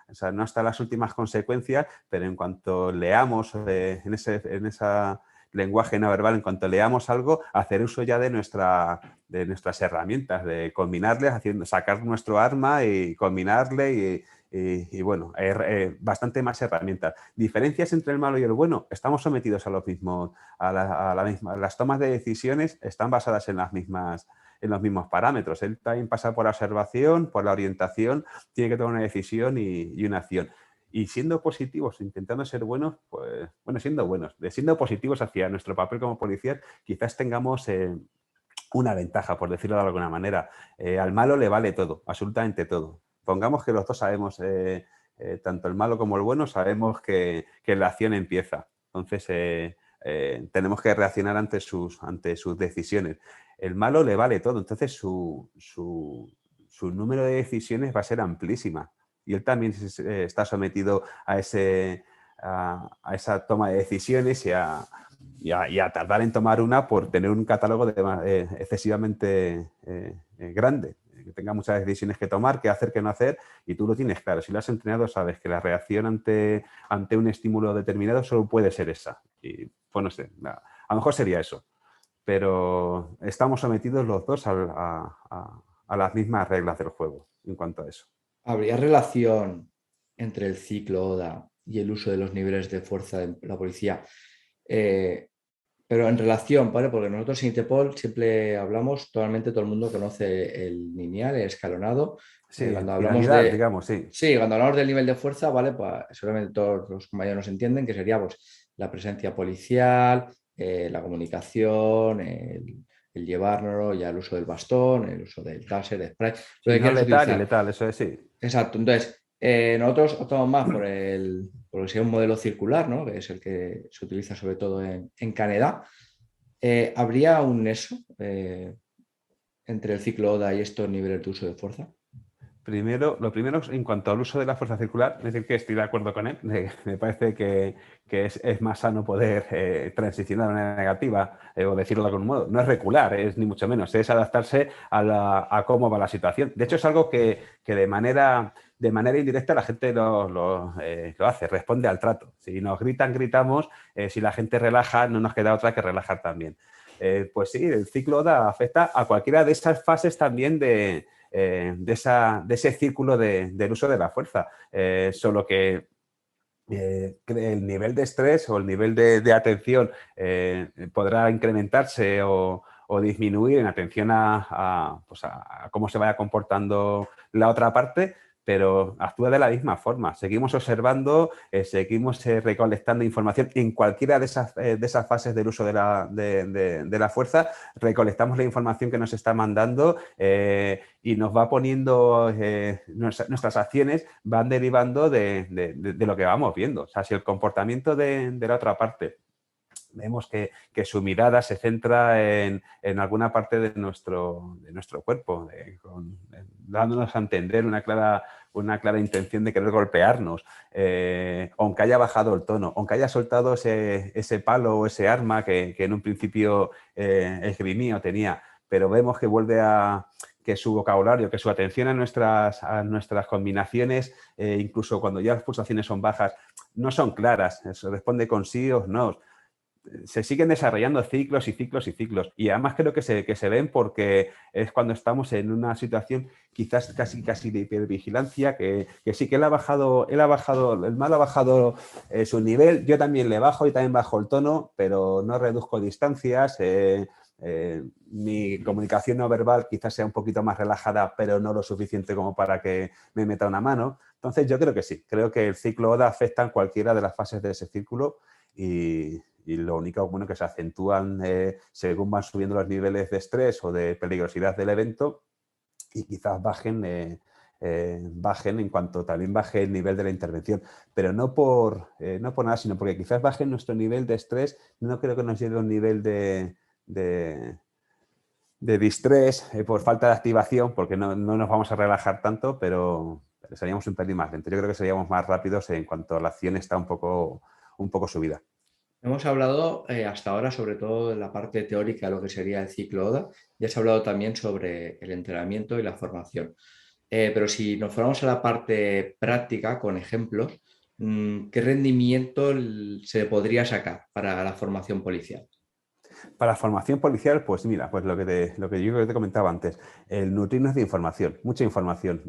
o sea, no hasta las últimas consecuencias, pero en cuanto leamos en esa lenguaje no verbal, en cuanto leamos algo, hacer uso ya de nuestras herramientas, de combinarles, sacar nuestro arma y combinarle y bueno, bastante más herramientas. Diferencias entre el malo y el bueno, estamos sometidos a los mismos, las tomas de decisiones están basadas en los mismos parámetros. Él también pasa por la observación, por la orientación, tiene que tomar una decisión y una acción. Y siendo positivos, intentando ser buenos, pues, bueno, siendo positivos hacia nuestro papel como policías, quizás tengamos una ventaja, por decirlo de alguna manera. Al malo le vale todo, absolutamente todo. Pongamos que los dos sabemos, tanto el malo como el bueno, sabemos que la acción empieza. Entonces, tenemos que reaccionar ante sus decisiones. El malo le vale todo, entonces su número de decisiones va a ser amplísima. Y él también está sometido a esa toma de decisiones y a tardar en tomar una por tener un catálogo excesivamente grande, que tenga muchas decisiones que tomar, qué hacer, qué no hacer, y tú lo tienes claro. Si lo has entrenado, sabes que la reacción ante un estímulo determinado solo puede ser esa. Y pues no sé, a lo mejor sería eso. Pero estamos sometidos los dos a las mismas reglas del juego en cuanto a eso. ¿Habría relación entre el ciclo ODA y el uso de los niveles de fuerza de la policía? Pero en relación, ¿vale? Porque nosotros en Interpol siempre hablamos, totalmente todo el mundo conoce el lineal, el escalonado. Sí, Cuando hablamos piramidal, digamos, sí. Sí, cuando hablamos del nivel de fuerza, ¿vale? Pues seguramente todos los compañeros nos entienden que sería pues, la presencia policial, la comunicación, el llevárnoslo, ya el uso del bastón, el uso del taser, del spray. Lo Sí, que no quieras letal y utilizar. letal, eso es, sí. Exacto. Entonces, nosotros optamos más por que sea un modelo circular, ¿no? Que es el que se utiliza sobre todo en Canadá. ¿Habría un nexo entre el ciclo ODA y estos niveles de uso de fuerza? Lo primero en cuanto al uso de la fuerza circular, es decir, que estoy de acuerdo con él. Me parece que es más sano poder transicionar de manera negativa, o decirlo de algún modo. No es recular, es ni mucho menos, es adaptarse a cómo va la situación. De hecho, es algo que de manera indirecta la gente lo hace, responde al trato. Si nos gritan, gritamos. Si la gente relaja, no nos queda otra que relajar también. Pues sí, el ciclo ODA afecta a cualquiera de esas fases también de ese círculo del uso de la fuerza. Solo que el nivel de estrés o el nivel de atención podrá incrementarse o disminuir en atención pues a cómo se vaya comportando la otra parte, pero actúa de la misma forma. Seguimos observando, seguimos recolectando información en cualquiera de esas fases del uso de la fuerza. Recolectamos la información que nos está mandando y nos va poniendo, nuestras acciones van derivando de lo que vamos viendo. O sea, si el comportamiento de la otra parte vemos que su mirada se centra en alguna parte de nuestro cuerpo, dándonos a entender una clara intención de querer golpearnos, aunque haya bajado el tono, aunque haya soltado ese palo o ese arma que en un principio esgrimía o tenía, pero vemos que vuelve que su vocabulario, que su atención a nuestras combinaciones, incluso cuando ya las pulsaciones son bajas, no son claras, se responde con sí o no. Se siguen desarrollando ciclos y ciclos y ciclos. Y además creo que se ven porque es cuando estamos en una situación quizás casi de hipervigilancia, que sí que el mal ha bajado su nivel, yo también le bajo y también bajo el tono, pero no reduzco distancias. Mi comunicación no verbal quizás sea un poquito más relajada, pero no lo suficiente como para que me meta una mano. Entonces yo creo que sí, creo que el ciclo ODA afecta en cualquiera de las fases de ese círculo y lo único bueno que se acentúan según van subiendo los niveles de estrés o de peligrosidad del evento y quizás bajen en cuanto también baje el nivel de la intervención, pero no por nada, sino porque quizás baje nuestro nivel de estrés. No creo que nos lleve a un nivel de distrés por falta de activación, porque no nos vamos a relajar tanto, pero seríamos un pelín más lento. Yo creo que seríamos más rápidos en cuanto la acción está un poco subida. Hemos hablado hasta ahora sobre todo de la parte teórica de lo que sería el ciclo ODA, y has hablado también sobre el entrenamiento y la formación. Pero si nos fuéramos a la parte práctica, con ejemplos, ¿qué rendimiento se podría sacar para la formación policial? Para formación policial, pues mira, pues lo que yo te comentaba antes, el nutrirnos de información, mucha información.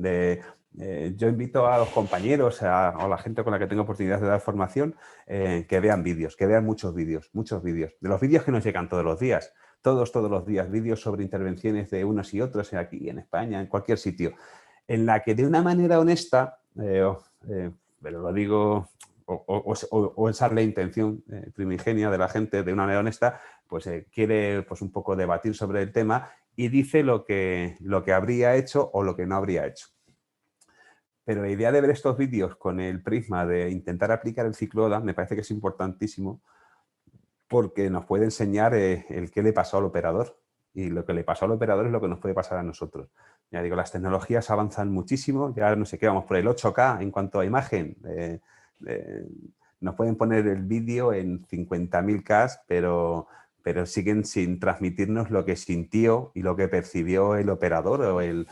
Yo invito a los compañeros o a la gente con la que tengo oportunidad de dar formación que vean vídeos, que vean muchos vídeos, de los vídeos que nos llegan todos los días, todos los días, vídeos sobre intervenciones de unos y otros aquí en España, en cualquier sitio, en la que de una manera honesta, pero lo digo, o esa es la intención primigenia de la gente, de una manera honesta, pues quiere pues un poco debatir sobre el tema y dice lo que habría hecho o lo que no habría hecho. Pero la idea de ver estos vídeos con el prisma de intentar aplicar el ciclo ODA me parece que es importantísimo porque nos puede enseñar el qué le pasó al operador. Y lo que le pasó al operador es lo que nos puede pasar a nosotros. Ya digo, las tecnologías avanzan muchísimo, ya no sé qué, vamos por el 8K en cuanto a imagen. Nos pueden poner el vídeo en 50.000K, pero siguen sin transmitirnos lo que sintió y lo que percibió el operador o el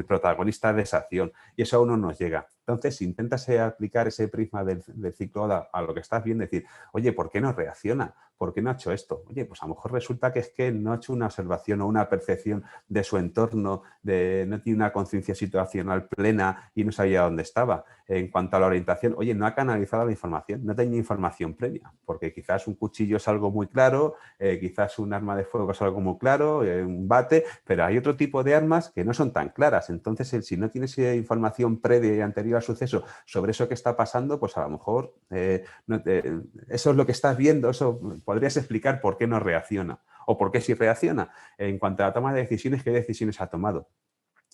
protagonista de esa acción. Y eso aún no nos llega. Entonces, si intentas aplicar ese prisma del ciclo ODA a lo que estás viendo, decir, oye, ¿por qué no reacciona? ¿Por qué no ha hecho esto? Oye, pues a lo mejor resulta que es que no ha hecho una observación o una percepción de su entorno, no tiene una conciencia situacional plena y no sabía dónde estaba. En cuanto a la orientación, oye, no ha canalizado la información, no tenía información previa, porque quizás un cuchillo es algo muy claro, quizás un arma de fuego es algo muy claro, un bate, pero hay otro tipo de armas que no son tan claras. Entonces, si no tienes información previa y anterior al suceso sobre eso que está pasando, pues a lo mejor eso es lo que estás viendo, eso podrías explicar por qué no reacciona o por qué sí reacciona. En cuanto a la toma de decisiones, ¿qué decisiones ha tomado?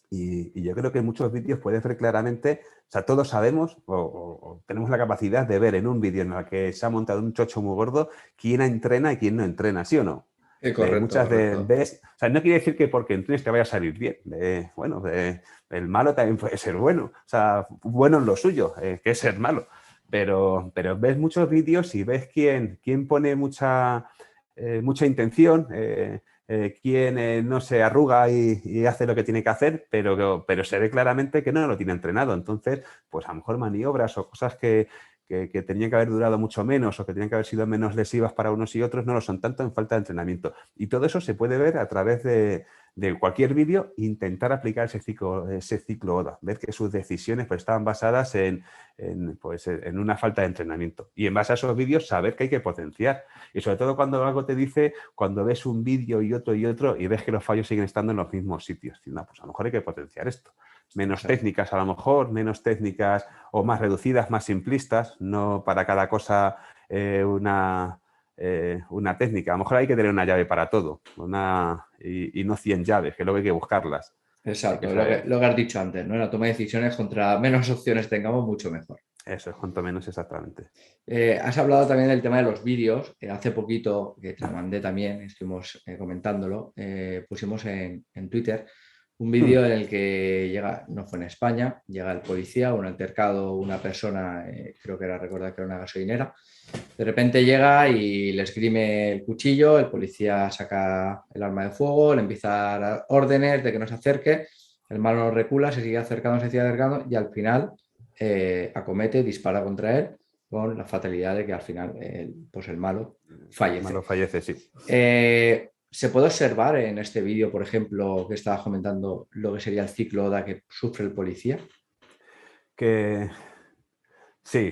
Y yo creo que en muchos vídeos puedes ver claramente, o sea, todos sabemos o tenemos la capacidad de ver en un vídeo en el que se ha montado un chocho muy gordo quién entrena y quién no entrena, ¿sí o no? Correcto, correcto. O sea, no quiere decir que porque entrenes te vaya a salir bien. El malo también puede ser bueno. O sea, bueno en lo suyo, que es ser malo. Pero ves muchos vídeos y ves quién pone mucha intención, quién no se arruga y hace lo que tiene que hacer, pero se ve claramente que no lo tiene entrenado. Entonces, pues a lo mejor maniobras o cosas que tenían que haber durado mucho menos o que tenían que haber sido menos lesivas para unos y otros, no lo son tanto en falta de entrenamiento. Y todo eso se puede ver a través de cualquier vídeo, intentar aplicar ese ciclo ODA, ver que sus decisiones pues, estaban basadas en una falta de entrenamiento. Y en base a esos vídeos, saber que hay que potenciar. Y sobre todo cuando algo te dice, cuando ves un vídeo y otro y ves que los fallos siguen estando en los mismos sitios. No, pues a lo mejor hay que potenciar esto. Menos técnicas a lo mejor, menos técnicas o más reducidas, más simplistas, no para cada cosa una técnica. A lo mejor hay que tener una llave para todo y no 100 llaves, que luego hay que buscarlas. Exacto, lo que has dicho antes, ¿no? En la toma de decisiones, contra menos opciones tengamos, mucho mejor. Eso es, cuanto menos exactamente. Has hablado también del tema de los vídeos. Hace poquito, que te lo mandé también, estuvimos comentándolo, pusimos en Twitter un vídeo en el que llega, no fue en España, llega el policía, un altercado, una persona, creo que era, recordar que era una gasolinera, de repente llega y le esgrime el cuchillo, el policía saca el arma de fuego, le empieza a dar órdenes de que no se acerque, el malo no recula, se sigue acercando y al final acomete, dispara contra él con la fatalidad de que al final pues el malo fallece. El malo fallece, sí. ¿Se puede observar en este vídeo, por ejemplo, que estabas comentando, lo que sería el ciclo ODA que sufre el policía? Sí.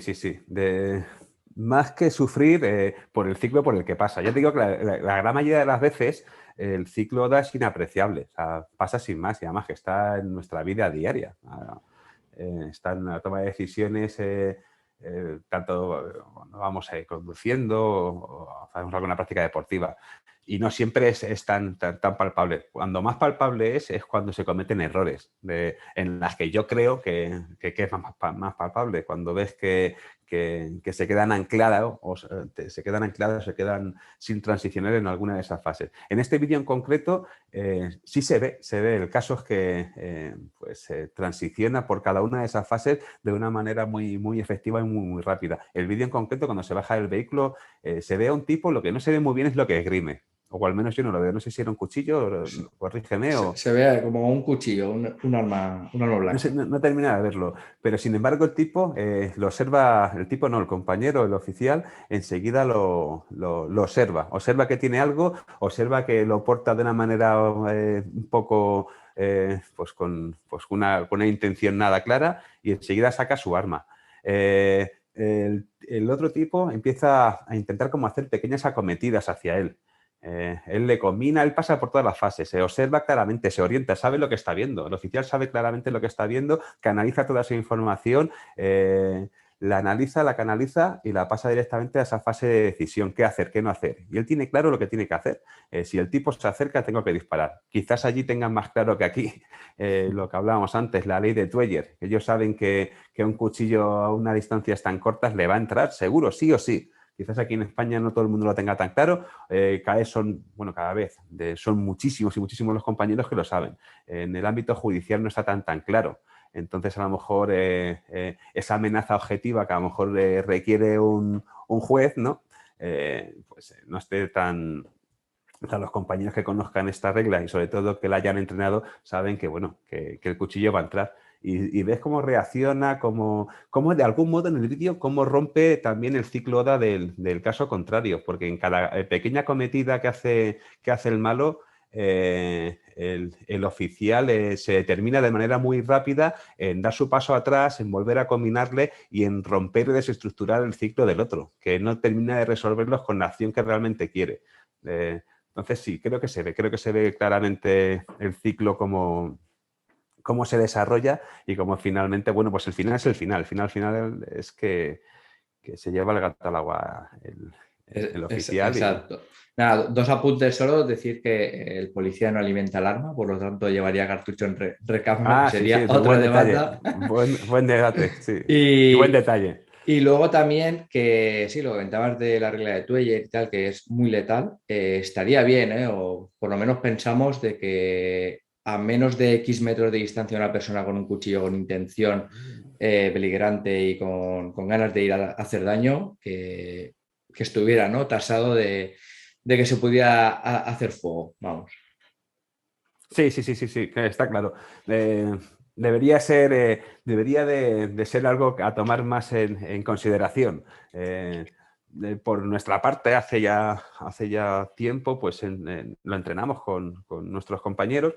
Más que sufrir por el ciclo por el que pasa. Ya te digo que la gran mayoría de las veces el ciclo ODA es inapreciable. O sea, pasa sin más y además que está en nuestra vida diaria. Está en la toma de decisiones, tanto cuando vamos conduciendo o hacemos alguna práctica deportiva. Y no siempre es tan palpable. Cuando más palpable es cuando se cometen errores, en las que yo creo que es más palpable. Cuando ves que se quedan ancladas o se quedan sin transicionar en alguna de esas fases. En este vídeo en concreto sí se ve. El caso es que se transiciona por cada una de esas fases de una manera muy, muy efectiva y muy rápida. El vídeo en concreto, cuando se baja del vehículo, se ve a un tipo, lo que no se ve muy bien es lo que esgrime. O al menos yo no lo veo. No sé si era un cuchillo, corrígeme. Se ve como un cuchillo, un arma blanca. No termina de verlo. Pero sin embargo el tipo lo observa, el compañero, el oficial, enseguida lo observa. Observa que tiene algo, observa que lo porta de una manera un poco con una intención nada clara y enseguida saca su arma. El otro tipo empieza a intentar como hacer pequeñas acometidas hacia él. Él le combina, él pasa por todas las fases, se observa claramente, se orienta, sabe lo que está viendo. El oficial sabe claramente lo que está viendo, canaliza toda esa información, la analiza, la canaliza y la pasa directamente a esa fase de decisión, qué hacer, qué no hacer. Y él tiene claro lo que tiene que hacer. Si el tipo se acerca, tengo que disparar. Quizás allí tengan más claro que aquí lo que hablábamos antes, la ley de Tweyer. Ellos saben que un cuchillo a una distancia tan corta le va a entrar, seguro, sí o sí. Quizás aquí en España no todo el mundo lo tenga tan claro. Cada vez son muchísimos y muchísimos los compañeros que lo saben. En el ámbito judicial no está tan claro. Entonces, a lo mejor esa amenaza objetiva que a lo mejor requiere un juez, ¿no? No esté tan... O sea, los compañeros que conozcan esta regla y sobre todo que la hayan entrenado saben que el cuchillo va a entrar. Y ves cómo reacciona, cómo de algún modo en el vídeo, cómo rompe también el ciclo ODA del caso contrario, porque en cada pequeña cometida que hace el malo, el oficial se determina de manera muy rápida en dar su paso atrás, en volver a combinarle y en romper y desestructurar el ciclo del otro, que no termina de resolverlos con la acción que realmente quiere. Entonces sí, creo que se ve claramente el ciclo cómo se desarrolla y cómo finalmente, pues el final es el final. El final es que se lleva el gato al agua el oficial. Exacto. Nada, 2 apuntes solo, decir que el policía no alimenta el arma, por lo tanto llevaría cartucho en recámara, que sería otra demanda. Buen debate, sí. Y buen detalle. Y luego también que, sí, lo comentabas de la regla de Tueller y tal, que es muy letal, estaría bien, ¿eh? O por lo menos pensamos de que a menos de X metros de distancia una persona con un cuchillo con intención beligerante y con ganas de ir a hacer daño, que estuviera, ¿no? Tasado de que se pudiera hacer fuego, vamos. Sí, sí, sí, sí, sí, está claro. Debería ser, debería de ser algo a tomar más en consideración. Por nuestra parte, hace ya tiempo, pues lo entrenamos con nuestros compañeros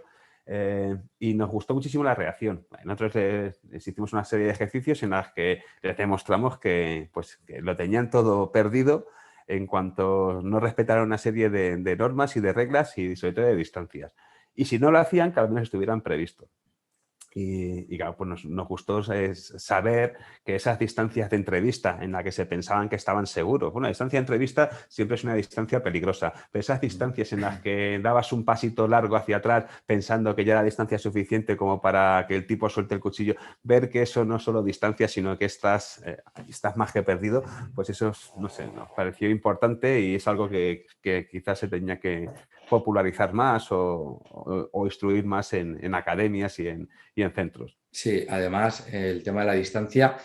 y nos gustó muchísimo la reacción. Nosotros les hicimos una serie de ejercicios en los que les demostramos pues, que lo tenían todo perdido en cuanto no respetaron una serie de normas y de reglas y sobre todo de distancias. Y si no lo hacían, que al menos estuvieran previstos. Y claro, pues nos gustó saber que esas distancias de entrevista en las que se pensaban que estaban seguros, bueno, la distancia de entrevista siempre es una distancia peligrosa, pero esas distancias en las que dabas un pasito largo hacia atrás pensando que ya era distancia suficiente como para que el tipo suelte el cuchillo, ver que eso no es solo distancia, sino que estás más que perdido, pues eso, no sé, nos pareció importante y es algo que quizás se tenía que popularizar más o instruir más en academias y en centros. Sí, además, el tema de la distancia.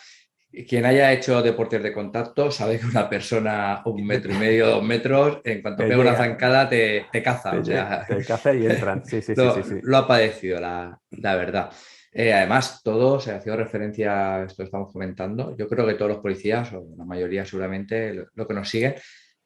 Quien haya hecho deportes de contacto sabe que una persona a 1,5 metros, 2 metros, en cuanto Te pega una llega, zancada te caza. O sea, te caza y entran. Sí, sí, sí, sí, lo, sí. lo ha padecido, la verdad. Además, todos, haciendo referencia a esto que estamos comentando, yo creo que todos los policías, o la mayoría seguramente, lo que nos siguen,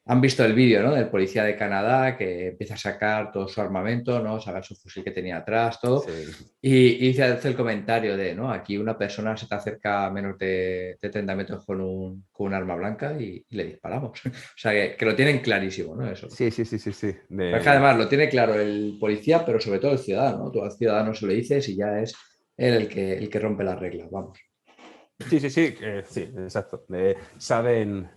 han visto el vídeo, ¿no? Del policía de Canadá que empieza a sacar todo su armamento, ¿no? Saca su fusil que tenía atrás, todo. Sí. Y hace el comentario de, ¿no? Aquí una persona se te acerca a menos de 30 metros con un arma blanca y le disparamos. O sea, que lo tienen clarísimo, ¿no? Eso. Sí, sí, sí, sí, sí. Pero es que además lo tiene claro el policía, pero sobre todo el ciudadano, ¿no? Tú al ciudadano se lo dices y ya es él el que rompe las reglas, vamos. Sí, sí, sí, sí, exacto. Saben,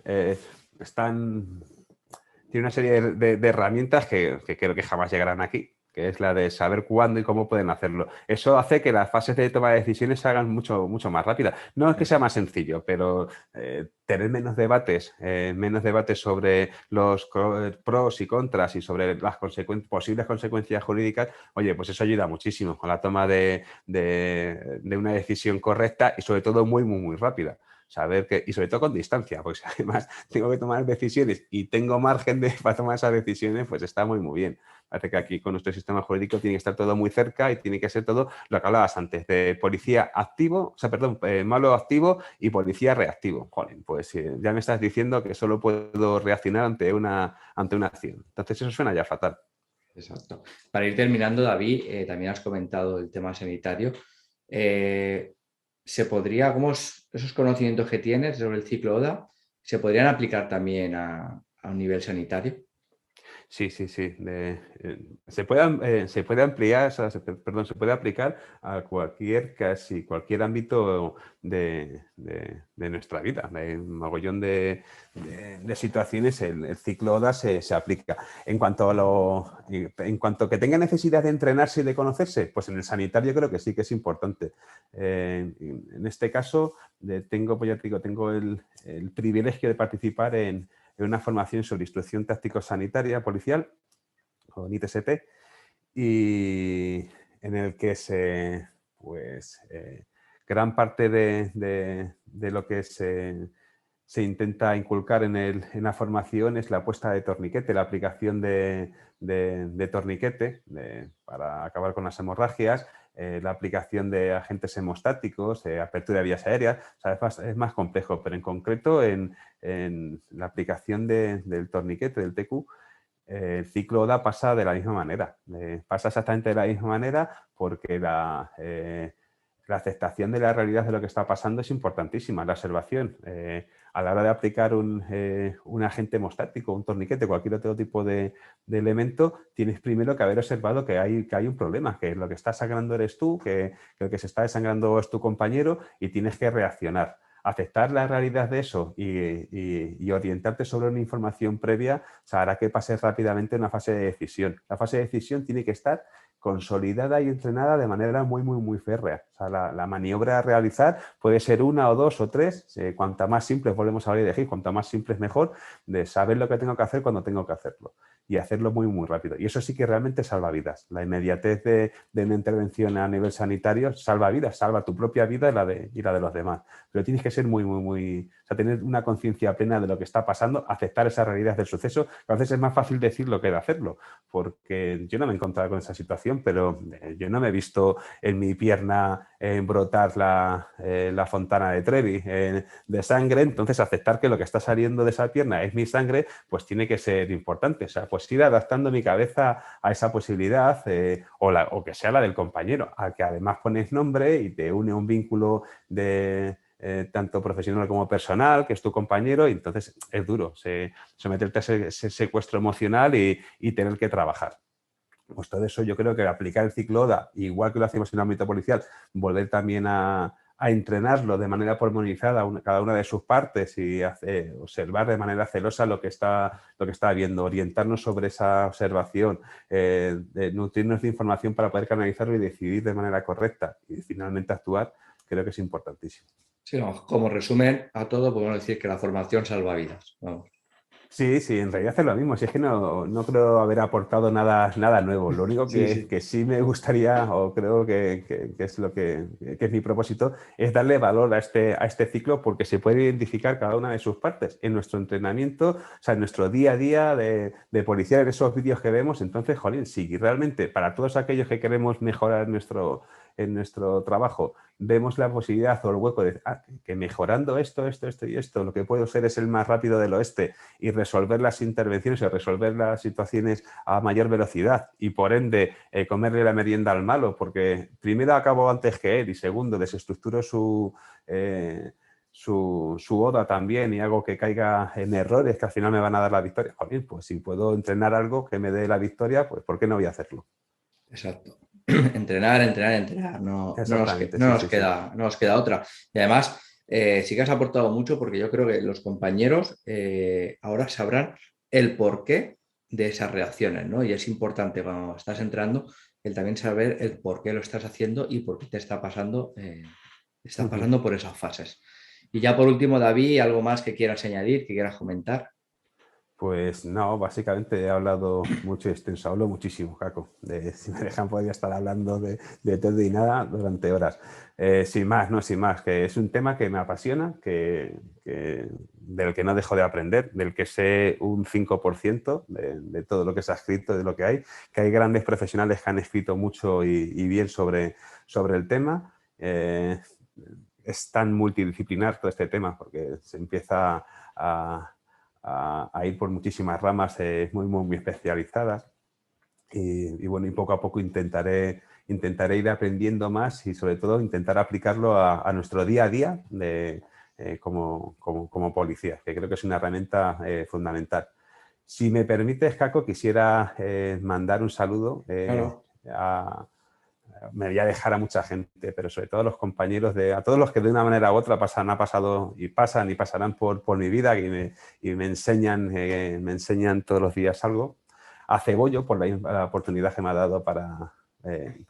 tiene una serie de herramientas que creo que jamás llegarán aquí, que es la de saber cuándo y cómo pueden hacerlo. Eso hace que las fases de toma de decisiones se hagan mucho, mucho más rápidas. No es que sea más sencillo, pero tener menos debates sobre los pros y contras y sobre las posibles consecuencias jurídicas, oye, pues eso ayuda muchísimo a la toma de una decisión correcta y sobre todo muy, muy, muy rápida. Saber que, y sobre todo con distancia, porque si además tengo que tomar decisiones y tengo margen para tomar esas decisiones, pues está muy, muy bien. Parece que aquí con nuestro sistema jurídico tiene que estar todo muy cerca y tiene que ser todo lo que hablabas antes, de policía activo, o sea, perdón, malo activo y policía reactivo. Joder, pues ya me estás diciendo que solo puedo reaccionar ante una acción. Entonces eso suena ya fatal. Exacto. Para ir terminando, David, también has comentado el tema sanitario. ¿Se podría, esos conocimientos que tienes sobre el ciclo ODA, se podrían aplicar también a un nivel sanitario? Sí, sí, sí. Se puede ampliar, o sea, perdón, se puede aplicar a casi cualquier ámbito de nuestra vida. Hay un mogollón de situaciones, el ciclo ODA se aplica. En cuanto que tenga necesidad de entrenarse y de conocerse, pues en el sanitario creo que sí que es importante. En este caso, pues ya te digo, tengo el privilegio de participar en una formación sobre instrucción táctico-sanitaria policial, con ITSP, y en el que gran parte de lo que se intenta inculcar en la formación es la puesta de torniquete, la aplicación de torniquete para acabar con las hemorragias, la aplicación de agentes hemostáticos, apertura de vías aéreas. O sea, es más complejo, pero en concreto en la aplicación del torniquete, del TQ, el ciclo ODA pasa de la misma manera. Pasa exactamente de la misma manera porque la aceptación de la realidad de lo que está pasando es importantísima. La observación. A la hora de aplicar un agente hemostático, un torniquete, cualquier otro tipo de elemento, tienes primero que haber observado que hay un problema, que lo que está sangrando eres tú, que el que se está desangrando es tu compañero y tienes que reaccionar. aceptar la realidad de eso y orientarte sobre una información previa, o sea, hará que pases rápidamente a una fase de decisión. La fase de decisión tiene que estar consolidada y entrenada de manera muy, muy, muy férrea. O sea, la maniobra a realizar puede ser una o dos o tres. Cuanta más simple, volvemos a hablar de decir, cuanto más simple es mejor, de saber lo que tengo que hacer cuando tengo que hacerlo y hacerlo muy, muy rápido. Y eso sí que realmente salva vidas. La inmediatez de una intervención a nivel sanitario salva vidas, salva tu propia vida y la de los demás. Pero tienes que ser muy, muy, muy... O sea, tener una conciencia plena de lo que está pasando, aceptar esa realidad del suceso. A veces es más fácil decirlo que de hacerlo, porque yo no me he encontrado con esa situación, pero yo no me he visto en mi pierna brotar la fontana de Trevi de sangre. Entonces, aceptar que lo que está saliendo de esa pierna es mi sangre, pues tiene que ser importante. O sea, pues ir adaptando mi cabeza a esa posibilidad o que sea la del compañero, a que además pones nombre y te une un vínculo de... tanto profesional como personal, que es tu compañero, y entonces es duro someterte a ese secuestro emocional y tener que trabajar. Pues todo eso yo creo que aplicar el ciclo ODA, igual que lo hacemos en el ámbito policial, volver también a entrenarlo de manera pormenorizada cada una de sus partes y observar de manera celosa lo que está viendo, orientarnos sobre esa observación, nutrirnos de información para poder canalizarlo y decidir de manera correcta y finalmente actuar, creo que es importantísimo. Sí, no, como resumen a todo, podemos decir que la formación salva vidas. Vamos. Sí, en realidad es lo mismo. Si es que no creo haber aportado nada nuevo. Lo único que sí me gustaría, o creo que es lo que es mi propósito, es darle valor a este ciclo, porque se puede identificar cada una de sus partes en nuestro entrenamiento, o sea, en nuestro día a día de policía, en esos vídeos que vemos. Entonces, jolín, si realmente para todos aquellos que queremos mejorar en nuestro trabajo, vemos la posibilidad o el hueco de que mejorando esto y esto, lo que puedo ser es el más rápido del oeste y resolver las intervenciones o resolver las situaciones a mayor velocidad y por ende comerle la merienda al malo, porque primero acabo antes que él y segundo desestructuro su ODA también y hago que caiga en errores que al final me van a dar la victoria. Joder, pues si puedo entrenar algo que me dé la victoria, pues ¿por qué no voy a hacerlo? Exacto. Entrenar. No Exactamente, nos queda otra. Y además, sí que has aportado mucho porque yo creo que los compañeros ahora sabrán el porqué de esas reacciones, ¿no? Y es importante cuando estás entrando el también saber el por qué lo estás haciendo y por qué te está pasando por esas fases. Y ya por último, David, ¿algo más que quieras añadir, que quieras comentar? Pues no, básicamente he hablado mucho y extenso, hablo muchísimo, Caco. Si me dejan podría estar hablando de todo y nada durante horas. Sin más, que es un tema que me apasiona, del que no dejo de aprender, del que sé un 5% de todo lo que se ha escrito, de lo que hay grandes profesionales que han escrito mucho y bien sobre el tema. Es tan multidisciplinar todo este tema porque se empieza a ir por muchísimas ramas muy, muy, muy especializadas y bueno, y poco a poco intentaré ir aprendiendo más y sobre todo intentar aplicarlo a nuestro día a día como policía, que creo que es una herramienta fundamental. Si me permites, Caco, quisiera mandar un saludo Claro. me voy a dejar a mucha gente, pero sobre todo a los compañeros, a todos los que de una manera u otra han pasado y pasan y pasarán por mi vida y me enseñan todos los días algo. A Cebollo, por la oportunidad que me ha dado para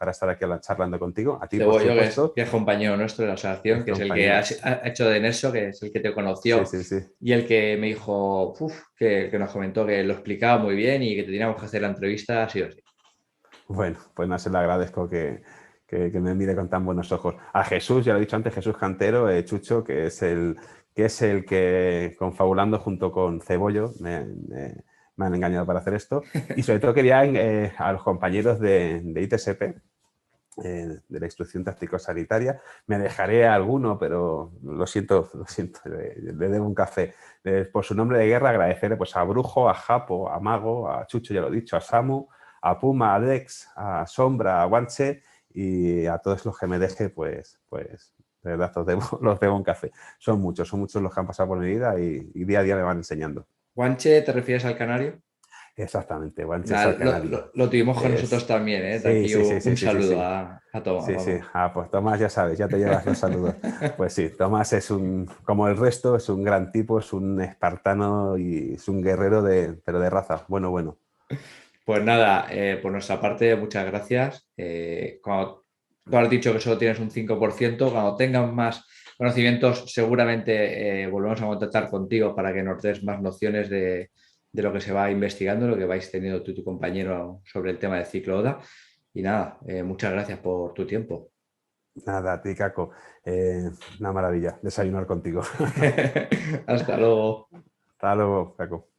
estar aquí charlando contigo. A ti, por Cebollo, supuesto. que es compañero nuestro de la asociación, que es el que ha hecho de Neso, que es el que te conoció Sí. y el que me dijo, que nos comentó que lo explicaba muy bien y que te teníamos que hacer la entrevista sí o sí. Bueno, pues no se le agradezco que me mire con tan buenos ojos. A Jesús, ya lo he dicho antes, Jesús Cantero, Chucho, que es el que confabulando junto con Cebollo me han engañado para hacer esto. Y sobre todo quería a los compañeros de ITSP, de la Instrucción Táctico-Sanitaria. Me dejaré a alguno, pero lo siento, le debo un café. Por su nombre de guerra agradecerle pues, a Brujo, a Japo, a Mago, a Chucho, ya lo he dicho, a Samu, a Puma, a Dex, a Sombra, a Guanche y a todos los que me deje, pues de verdad los debo un café. Son muchos los que han pasado por mi vida y día a día me van enseñando. ¿Guanche te refieres al canario? Exactamente, Guanches Nada, al canario. lo tuvimos con Es- nosotros también, ¿eh? De Sí, aquí sí, sí, sí, un sí, sí, saludo sí. a Tomás, Sí, sí. vamos. Ah, pues Tomás, ya sabes, ya te llevas los saludos. Pues sí, Tomás es como el resto, es un gran tipo, es un espartano y es un guerrero pero de raza. Bueno, bueno. Pues nada, por nuestra parte, muchas gracias. Cuando tú has dicho que solo tienes un 5%, cuando tengas más conocimientos, seguramente volvemos a contactar contigo para que nos des más nociones de lo que se va investigando, lo que vais teniendo tú y tu compañero sobre el tema del ciclo ODA. Y nada, muchas gracias por tu tiempo. Nada, a ti, Caco. Una maravilla desayunar contigo. Hasta luego. Hasta luego, Caco.